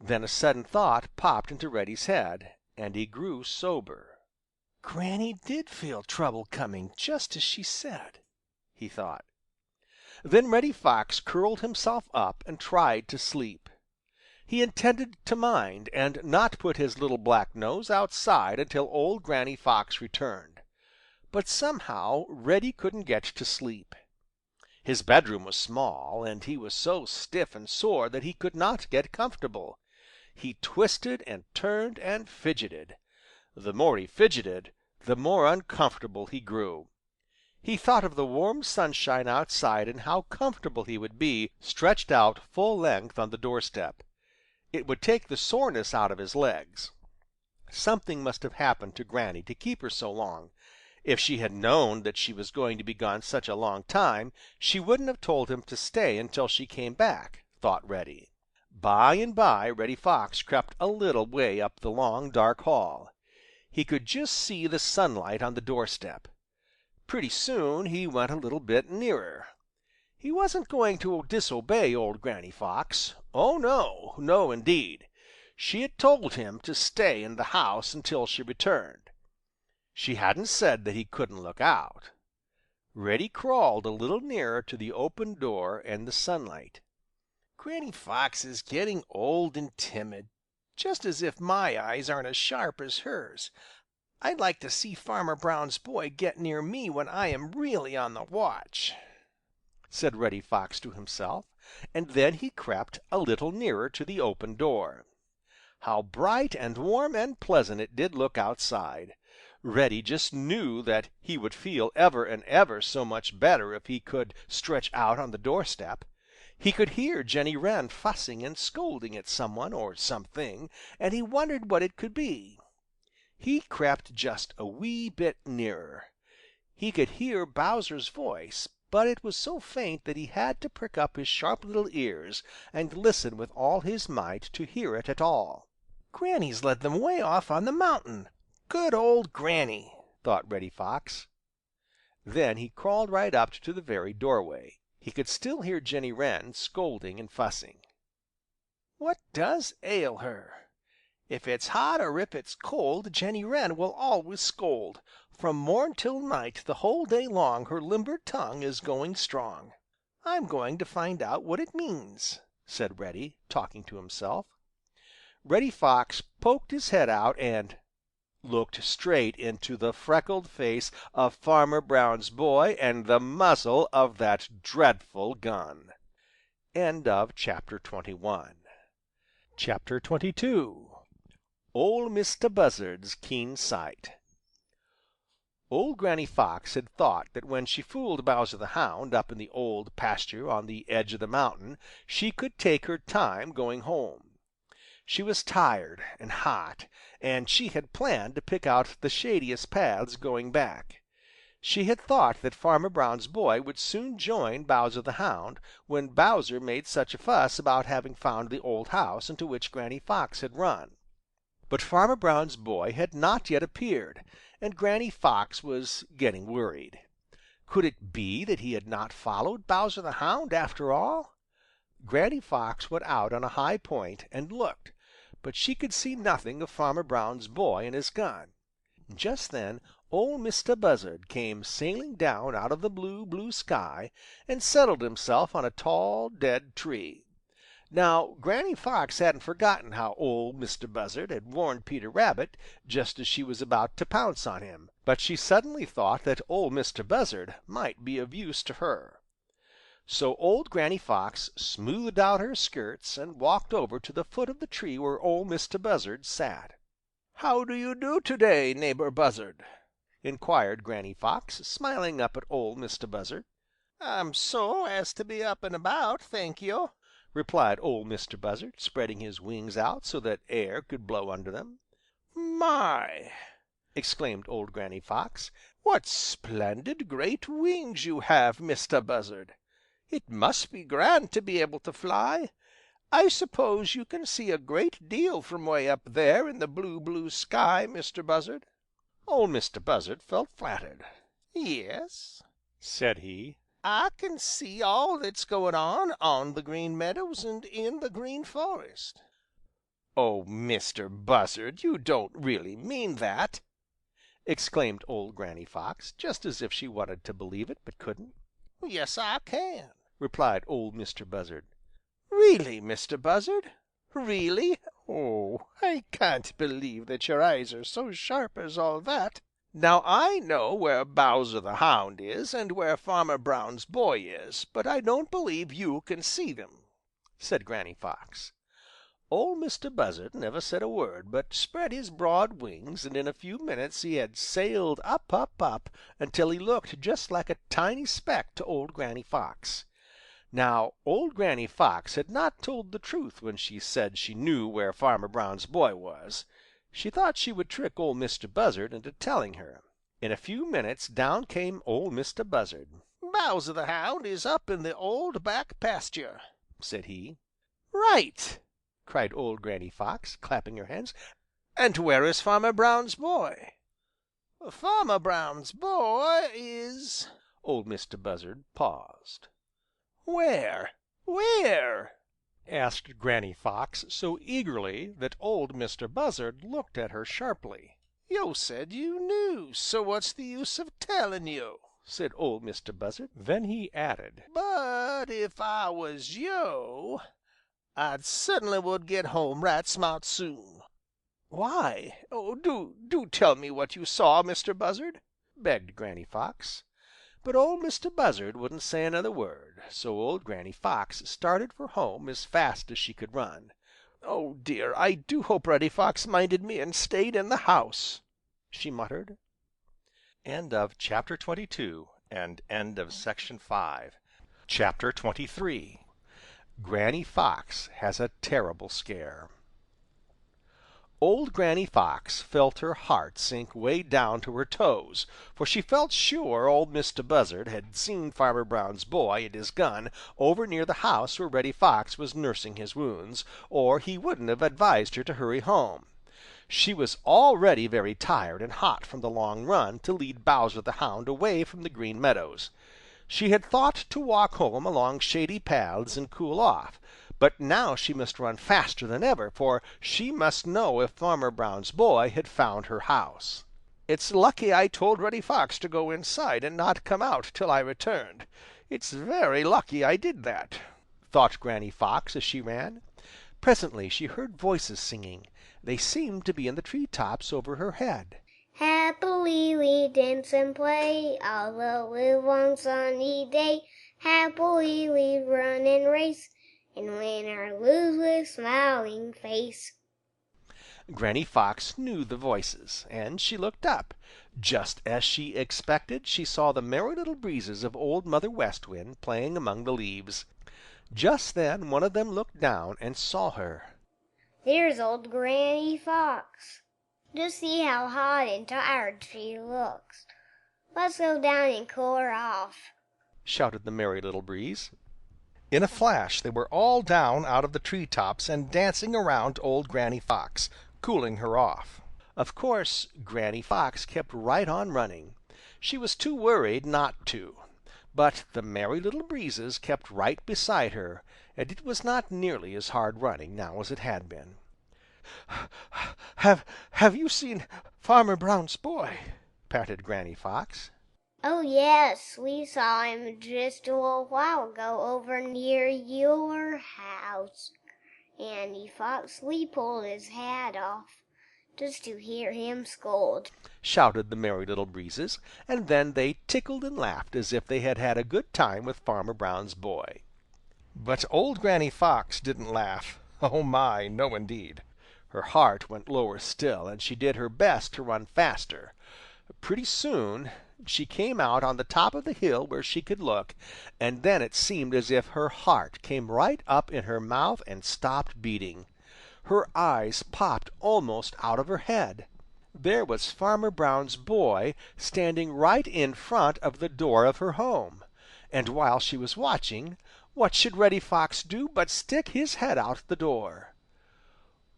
Then a sudden thought popped into Reddy's head, and he grew sober. Granny did feel trouble coming, just as she said, he thought. Then Reddy Fox curled himself up and tried to sleep. He intended to mind and not put his little black nose outside until old Granny Fox returned. But somehow Reddy couldn't get to sleep. His bedroom was small, and he was so stiff and sore that he could not get comfortable. He twisted and turned and fidgeted. The more he fidgeted, the more uncomfortable he grew. He thought of the warm sunshine outside and how comfortable he would be stretched out full length on the doorstep. It would take the soreness out of his legs. Something must have happened to Granny to keep her so long. If she had known that she was going to be gone such a long time, she wouldn't have told him to stay until she came back, thought Reddy. By and by Reddy Fox crept a little way up the long, dark hall. He could just see the sunlight on the doorstep. Pretty soon he went a little bit nearer. He wasn't going to disobey old Granny Fox. Oh, no, no, indeed. She had told him to stay in the house until she returned. She hadn't said that he couldn't look out. Reddy crawled a little nearer to the open door and the sunlight. Granny Fox is getting old and timid, just as if my eyes aren't as sharp as hers. I'd like to see Farmer Brown's boy get near me when I am really on the watch," said Reddy Fox to himself, and then he crept a little nearer to the open door. How bright and warm and pleasant it did look outside! Reddy just knew that he would feel ever and ever so much better if he could stretch out on the doorstep. He could hear Jenny Wren fussing and scolding at some one or something, and he wondered what it could be. He crept just a wee bit nearer. He could hear Bowser's voice, but it was so faint that he had to prick up his sharp little ears and listen with all his might to hear it at all. "Granny's led them way off on the mountain. Good old Granny," thought Reddy Fox. Then he crawled right up to the very doorway. He could still hear Jenny Wren scolding and fussing. "What does ail her? If it's hot or if it's cold, Jenny Wren will always scold. From morn till night, the whole day long, her limber tongue is going strong. I'm going to find out what it means," said Reddy, talking to himself. Reddy Fox poked his head out and looked straight into the freckled face of Farmer Brown's boy and the muzzle of that dreadful gun. Chapter 22. Ol' Mistah Buzzard's Keen Sight. Old Granny Fox had thought that when she fooled Bowser the Hound up in the Old Pasture on the edge of the mountain, she could take her time going home. She was tired and hot, and she had planned to pick out the shadiest paths going back. She had thought that Farmer Brown's boy would soon join Bowser the Hound when Bowser made such a fuss about having found the old house into which Granny Fox had run. But Farmer Brown's boy had not yet appeared, and Granny Fox was getting worried. Could it be that he had not followed Bowser the Hound after all? Granny Fox went out on a high point and looked, but she could see nothing of Farmer Brown's boy and his gun. Just then Ol' Mistah Buzzard came sailing down out of the blue, blue sky and settled himself on a tall, dead tree. Now Granny Fox hadn't forgotten how Ol' Mistah Buzzard had warned Peter Rabbit just as she was about to pounce on him, but she suddenly thought that Ol' Mistah Buzzard might be of use to her. So old Granny Fox smoothed out her skirts and walked over to the foot of the tree where Ol' Mistah Buzzard sat. "How do you do today, neighbor Buzzard?" inquired Granny Fox, smiling up at Ol' Mistah Buzzard. "I'm so as to be up and about, thank you," replied Ol' Mistah Buzzard, spreading his wings out so that air could blow under them. "My!" exclaimed old Granny Fox. "What splendid great wings you have, Mistah Buzzard! It must be grand to be able to fly. I suppose you can see a great deal from way up there in the blue, blue sky, Mr. Buzzard." Old Mistah Buzzard felt flattered. "Yes," said he. "I can see all that's going on the Green Meadows and in the Green Forest." "Oh, Mr. Buzzard, you don't really mean that!" exclaimed old Granny Fox, just as if she wanted to believe it but couldn't. "Yes, I can," replied old Mr. Buzzard. "Really, Mr. Buzzard? Really? Oh, I can't believe that your eyes are so sharp as all that. Now I know where Bowser the Hound is and where Farmer Brown's boy is, but I don't believe you can see them," said Granny Fox. Old Mr. Buzzard never said a word, but spread his broad wings, and in a few minutes he had sailed up, up, up, until he looked just like a tiny speck to old Granny Fox. Now old Granny Fox had not told the truth when she said she knew where Farmer Brown's boy was. She thought she would trick Old Mr. Buzzard into telling her. In a few minutes down came Old Mr. Buzzard. "Bowser the Hound is up in the old back pasture," said he. "Right!" cried old Granny Fox, clapping her hands. "And where is Farmer Brown's boy?" "Farmer Brown's boy is—" Old Mr. Buzzard paused. "Where? Where?" asked Granny Fox so eagerly that old Mr. Buzzard looked at her sharply. "You said you knew, so what's the use of telling you?" said old Mr. Buzzard. Then he added, "But if I was you, I cert'nly would get home right smart soon." "Why? Oh, do tell me what you saw, Mr. Buzzard," begged Granny Fox. But Old Mr. Buzzard wouldn't say another word, so old Granny Fox started for home as fast as she could run. "Oh dear, I do hope Reddy Fox minded me and stayed in the house," she muttered. End of chapter 22 and end of section 5. Chapter 23. Granny Fox has a terrible scare. Old Granny Fox felt her heart sink way down to her toes, for she felt sure Old Mr. Buzzard had seen Farmer Brown's boy and his gun over near the house where Reddy Fox was nursing his wounds, or he wouldn't have advised her to hurry home. She was already very tired and hot from the long run to lead Bowser the Hound away from the Green Meadows. She had thought to walk home along shady paths and cool off, but now she must run faster than ever, for she must know if Farmer Brown's boy had found her house. "It's lucky I told Reddy Fox to go inside and not come out till I returned. It's very lucky I did that," thought Granny Fox as she ran. Presently she heard voices singing. They seemed to be in the tree tops over her head. Happily we dance and play all the live one sunny day. Happily we run and race and win or lose with smiling face. Granny Fox knew the voices, and she looked up. Just as she expected, she saw the Merry Little Breezes of Old Mother West Wind playing among the leaves. Just then one of them looked down and saw her. "There's old Granny Fox. Just see how hot and tired she looks. Let's go down and cool her off," shouted the Merry Little Breeze. In a flash they were all down out of the tree tops and dancing around old Granny Fox, cooling her off. Of course, Granny Fox kept right on running. She was too worried not to. But the Merry Little Breezes kept right beside her, and it was not nearly as hard running now as it had been. Have you seen Farmer Brown's boy?" patted Granny Fox. "Oh yes, we saw him just a little while ago over near your house, Granny Fox. We pulled his hat off just to hear him scold," shouted the Merry Little Breezes, and then they tickled and laughed as if they had had a good time with Farmer Brown's boy. But old Granny Fox didn't laugh. Oh my, no indeed. Her heart went lower still, and she did her best to run faster. Pretty soon she came out on the top of the hill where she could look, and then it seemed as if her heart came right up in her mouth and stopped beating. Her eyes popped almost out of her head. There was Farmer Brown's boy standing right in front of the door of her home. And while she was watching, what should Reddy Fox do but stick his head out the door.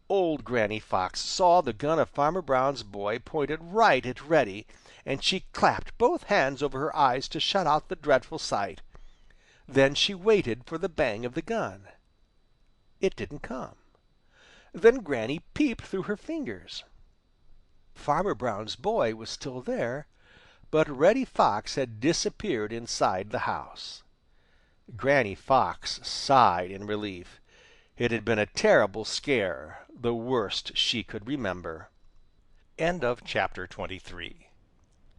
Old Granny Fox saw the gun of Farmer Brown's boy pointed right at Reddy, and she clapped both hands over her eyes to shut out the dreadful sight. Then she waited for the bang of the gun. It didn't come. Then Granny peeped through her fingers. Farmer Brown's boy was still there, but Reddy Fox had disappeared inside the house. Granny Fox sighed in relief. It had been a terrible scare, the worst she could remember. End of chapter 23.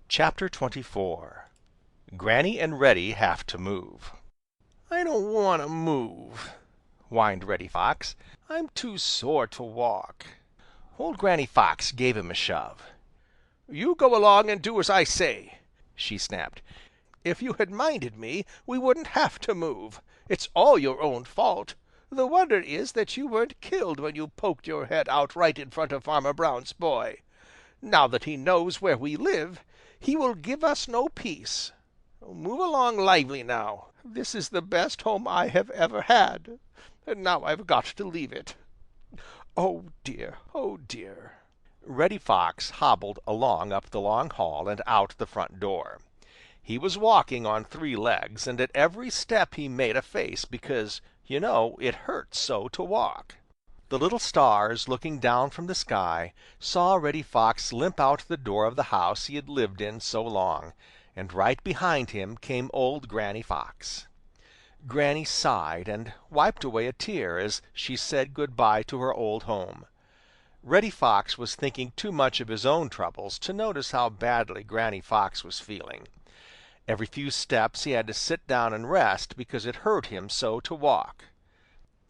Chapter 24. Granny and Reddy have to move. "I don't want to move," whined Reddy Fox. "I'm too sore to walk." Old Granny Fox gave him a shove. "You go along and do as I say," she snapped. "If you had minded me, we wouldn't have to move. It's all your own fault. The wonder is that you weren't killed when you poked your head out right in front of Farmer Brown's boy. Now that he knows where we live, he will give us no peace. Move along lively now. This is the best home I have ever had, and now I've got to leave it. Oh dear, oh dear." Reddy Fox hobbled along up the long hall and out the front door. He was walking on 3 legs, and at every step he made a face because, you know, it hurt so to walk. The little stars, looking down from the sky, saw Reddy Fox limp out the door of the house he had lived in so long, and right behind him came old Granny Fox. Granny sighed and wiped away a tear as she said good-by to her old home. Reddy Fox was thinking too much of his own troubles to notice how badly Granny Fox was feeling. Every few steps he had to sit down and rest because it hurt him so to walk.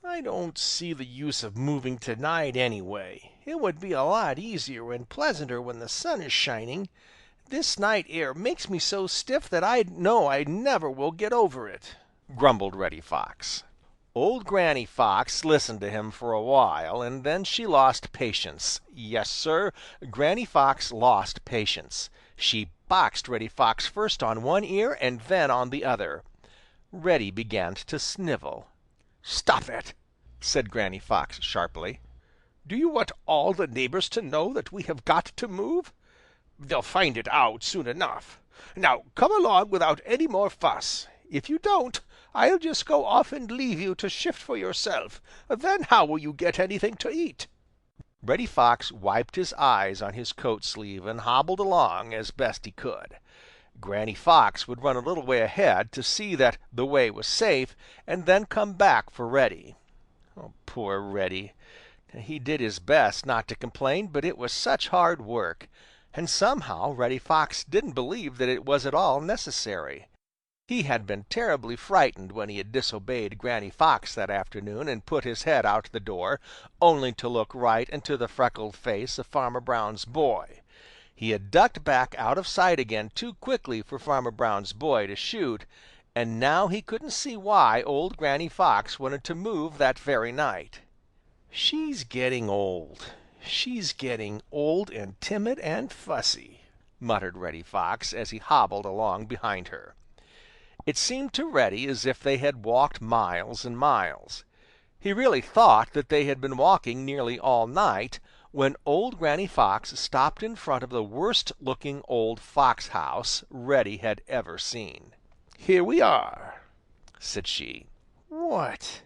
"I don't see the use of moving tonight anyway. It would be a lot easier and pleasanter when the sun is shining. This night air makes me so stiff that I know I never will get over it," grumbled Reddy Fox. Old Granny Fox listened to him for a while, and then she lost patience. Yes, Sir, Granny Fox lost patience. She boxed Reddy Fox first on one ear and then on the other. Reddy began to snivel. "Stop it!" said Granny Fox sharply. "Do you want all the neighbors to know that we have got to move? They'll find it out soon enough. Now come along without any more fuss. If you don't, I'll just go off and leave you to shift for yourself. Then how will you get anything to eat?" Reddy Fox wiped his eyes on his coat sleeve and hobbled along as best he could. Granny Fox would run a little way ahead to see that the way was safe and then come back for Reddy. Oh, poor Reddy! He did his best not to complain, but it was such hard work, and somehow Reddy Fox didn't believe that it was at all necessary. He had been terribly frightened when he had disobeyed Granny Fox that afternoon and put his head out the door, only to look right into the freckled face of Farmer Brown's boy. He had ducked back out of sight again too quickly for Farmer Brown's boy to shoot, and now he couldn't see why old Granny Fox wanted to move that very night. "She's getting old. She's getting old and timid and fussy," muttered Reddy Fox as he hobbled along behind her. It seemed to Reddy as if they had walked miles and miles. He really thought that they had been walking nearly all night when old Granny Fox stopped in front of the worst-looking old fox house Reddy had ever seen. "Here we are," said she. "What?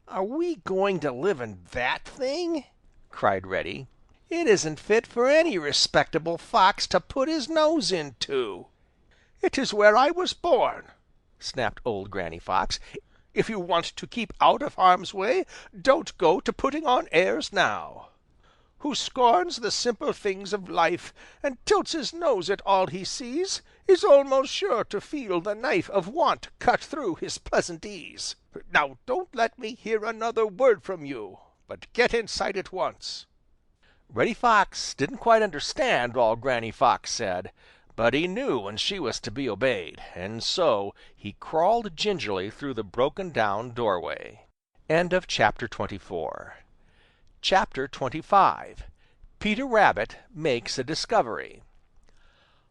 Are we going to live in that thing?" cried Reddy. "It isn't fit for any respectable fox to put his nose into." "It is where I was born," snapped old Granny Fox. "If you want to keep out of harm's way, don't go to putting on airs now. Who scorns the simple things of life and tilts his nose at all he sees is almost sure to feel the knife of want cut through his pleasant ease. Now don't let me hear another word from you, but get inside at once." Reddy Fox didn't quite understand all Granny Fox said, but he knew when she was to be obeyed, and so he crawled gingerly through the broken-down doorway. Chapter 24. Chapter 25. Peter Rabbit Makes a Discovery.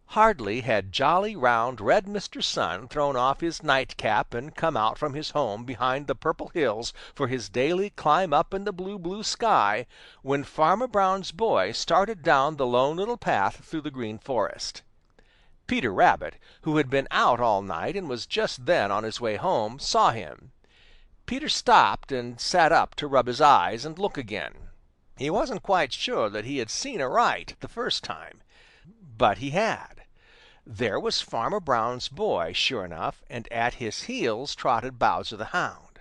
Hardly had jolly, round, red Mr. Sun thrown off his nightcap and come out from his home behind the Purple Hills for his daily climb up in the blue, blue sky, when Farmer Brown's boy started down the Lone Little Path through the Green Forest. Peter Rabbit, who had been out all night and was just then on his way home, saw him. Peter stopped and sat up to rub his eyes and look again. He wasn't quite sure that he had seen aright the first time, but he had. There was Farmer Brown's boy, sure enough, and at his heels trotted Bowser the Hound.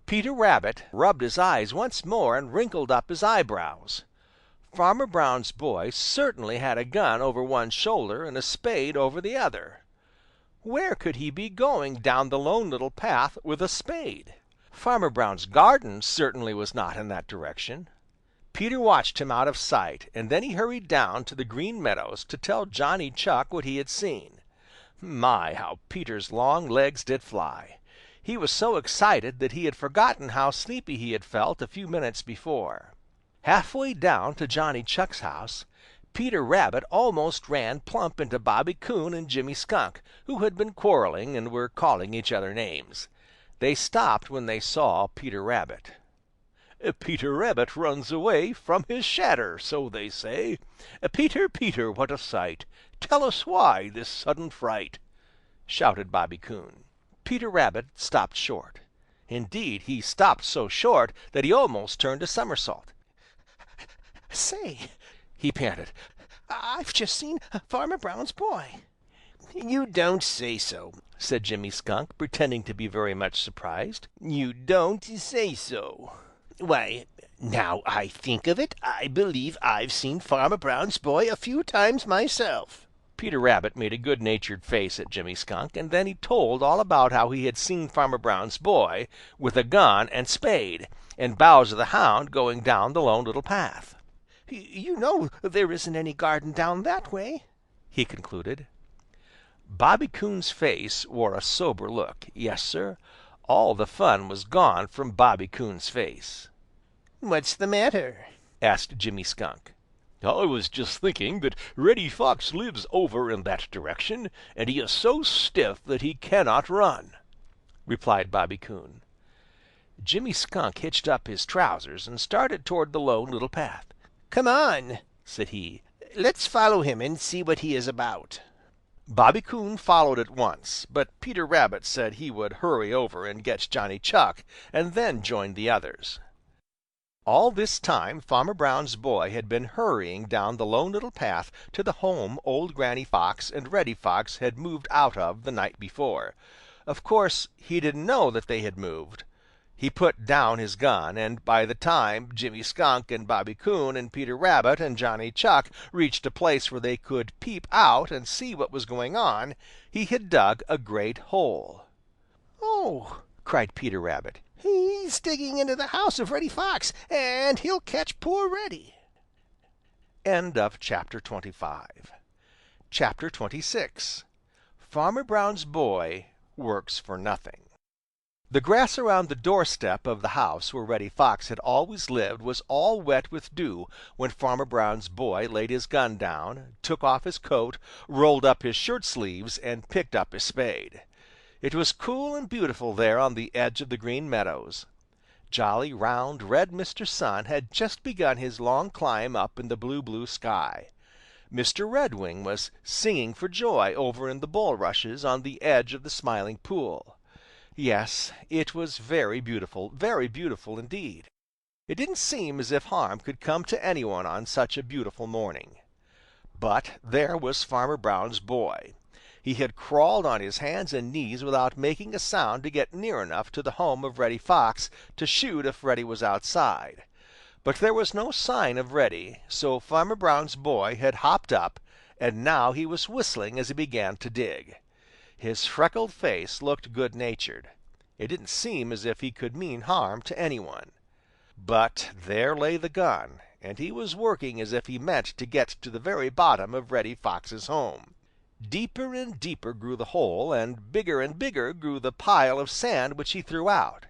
Peter Rabbit rubbed his eyes once more and wrinkled up his eyebrows. Farmer Brown's boy certainly had a gun over one shoulder and a spade over the other. Where could he be going down the Lone Little Path with a spade? Farmer Brown's garden certainly was not in that direction. Peter watched him out of sight, and then he hurried down to the Green Meadows to tell Johnny Chuck what he had seen. My, how Peter's long legs did fly! He was so excited that he had forgotten how sleepy he had felt a few minutes before. Halfway down to Johnny Chuck's house, Peter Rabbit almost ran plump into Bobby Coon and Jimmy Skunk, who had been quarreling and were calling each other names. They stopped when they saw Peter Rabbit. Peter Rabbit runs away from his shadow, so they say. Peter, Peter, what a sight! Tell us why this sudden fright?" shouted Bobby Coon. Peter Rabbit stopped short. Indeed, he stopped so short that he almost turned a somersault. "Say," he panted, "I've just seen Farmer Brown's boy." You don't say so," said Jimmy Skunk, pretending to be very much surprised. "You don't say so. Why, now I think of it, I believe I've seen Farmer Brown's boy a few times myself." Peter Rabbit made a good-natured face at Jimmy Skunk, and then he told all about how he had seen Farmer Brown's boy with a gun and spade, and Bowser the Hound going down the Lone Little Path. You know there isn't any garden down that way," he concluded. Bobby Coon's face wore a sober look. Yes, Sir, all the fun was gone from Bobby Coon's face. "What's the matter?" asked Jimmy Skunk. "I was just thinking that Reddy Fox lives over in that direction, and he is so stiff that he cannot run," replied Bobby Coon. Jimmy Skunk hitched up his trousers and started toward the Lone Little Path. "Come on," said he. "Let's follow him and see what he is about." Bobby Coon followed at once, but Peter Rabbit said he would hurry over and get Johnny Chuck and then join the others. All this time Farmer Brown's boy had been hurrying down the Lone Little Path to the home old Granny Fox and Reddy Fox had moved out of the night before. Of course, he didn't know that they had moved. He put down his gun, and by the time Jimmy Skunk and Bobby Coon and Peter Rabbit and Johnny Chuck reached a place where they could peep out and see what was going on, he had dug a great hole. "Oh!" cried Peter Rabbit. "He's digging into the house of Reddy Fox, and he'll catch poor Reddy." End of chapter 25. Chapter 26. Farmer Brown's boy works for nothing. The grass around the doorstep of the house where Reddy Fox had always lived was all wet with dew when Farmer Brown's boy laid his gun down, took off his coat, rolled up his shirt sleeves, and picked up his spade. It was cool and beautiful there on the edge of the Green Meadows. Jolly, round, red Mr. Sun had just begun his long climb up in the blue sky. Mr. Redwing was singing for joy over in the bulrushes on the edge of the Smiling Pool. Yes, it was very beautiful indeed. It didn't seem as if harm could come to any one on such a beautiful morning. But there was Farmer Brown's boy. He had crawled on his hands and knees without making a sound to get near enough to the home of Reddy Fox to shoot if Reddy was outside. But there was no sign of Reddy, so Farmer Brown's boy had hopped up, and now he was whistling as he began to dig. His freckled face looked good-natured. It didn't seem as if he could mean harm to any one. But there lay the gun, and he was working as if he meant to get to the very bottom of Reddy Fox's home. Deeper and deeper grew the hole, and bigger grew the pile of sand which he threw out.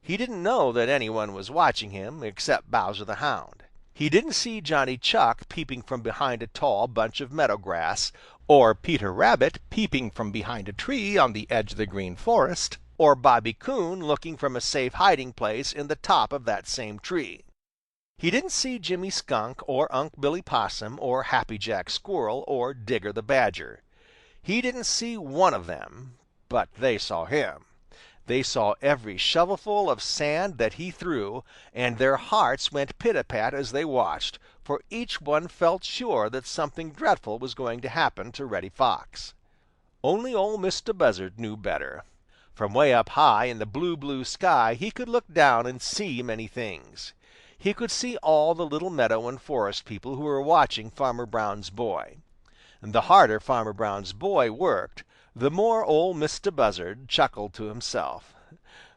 He didn't know that any one was watching him except Bowser the Hound. He didn't see Johnny Chuck peeping from behind a tall bunch of meadow grass, or Peter Rabbit peeping from behind a tree on the edge of the Green Forest, or Bobby Coon looking from a safe hiding place in the top of that same tree. He didn't see Jimmy Skunk or Unc' Billy Possum or Happy Jack Squirrel or Digger the Badger. He didn't see one of them, but they saw him. They saw every shovelful of sand that he threw, and their hearts went pit-a-pat as they watched, for each one felt sure that something dreadful was going to happen to Reddy Fox. Only Ol' Mistah Buzzard knew better. From way up high in the blue sky he could look down and see many things. He could see all the little meadow and forest people who were watching Farmer Brown's boy. And the harder Farmer Brown's boy worked, the more Ol' Mistah Buzzard chuckled to himself.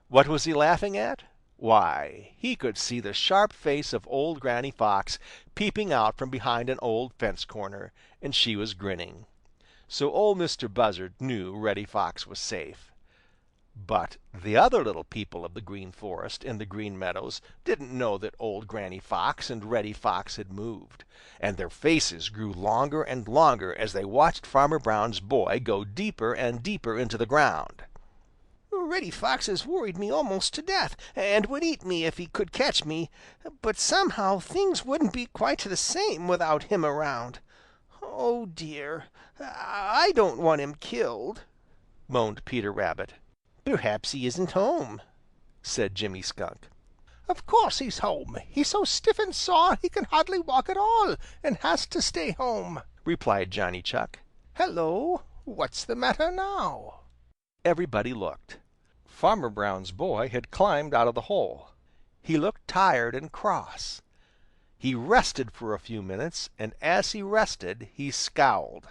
What was he laughing at? Why, he could see the sharp face of old Granny Fox peeping out from behind an old fence corner, and she was grinning. So Ol' Mistah Buzzard knew Reddy Fox was safe. But the other little people of the Green Forest and the Green Meadows didn't know that old Granny Fox and Reddy Fox had moved, and their faces grew longer and longer as they watched Farmer Brown's boy go deeper and deeper into the ground. "Reddy Fox has worried me almost to death, and would eat me if he could catch me, but somehow things wouldn't be quite the same without him around. Oh dear, I don't want him killed," moaned Peter Rabbit. "Perhaps he isn't home," said Jimmy Skunk. "Of course he's home. He's so stiff and sore he can hardly walk at all, and has to stay home," replied Johnny Chuck. "Hello, What's the matter now?" Everybody looked. Farmer Brown's boy had climbed out of the hole. He looked tired and cross. He rested for a few minutes, and as he rested he scowled.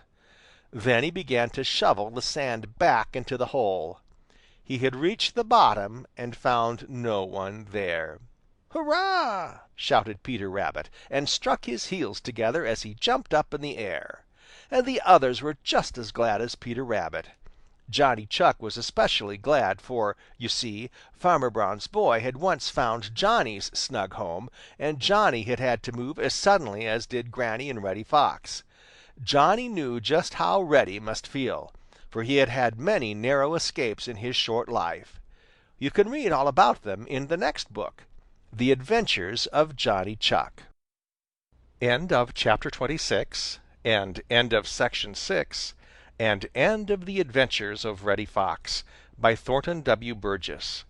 Then he began to shovel the sand back into the hole. He had reached the bottom and found no one there. "Hurrah!" shouted Peter Rabbit, and struck his heels together as he jumped up in the air. And the others were just as glad as Peter Rabbit. Johnny Chuck was especially glad, for, you see, Farmer Brown's boy had once found Johnny's snug home, and Johnny had had to move as suddenly as did Granny and Reddy Fox. Johnny knew just how Reddy must feel, for he had had many narrow escapes in his short life. You can read all about them in the next book, The Adventures of Johnny Chuck. End of chapter 26, and end of section 6, and end of The Adventures of Reddy Fox by Thornton W. Burgess.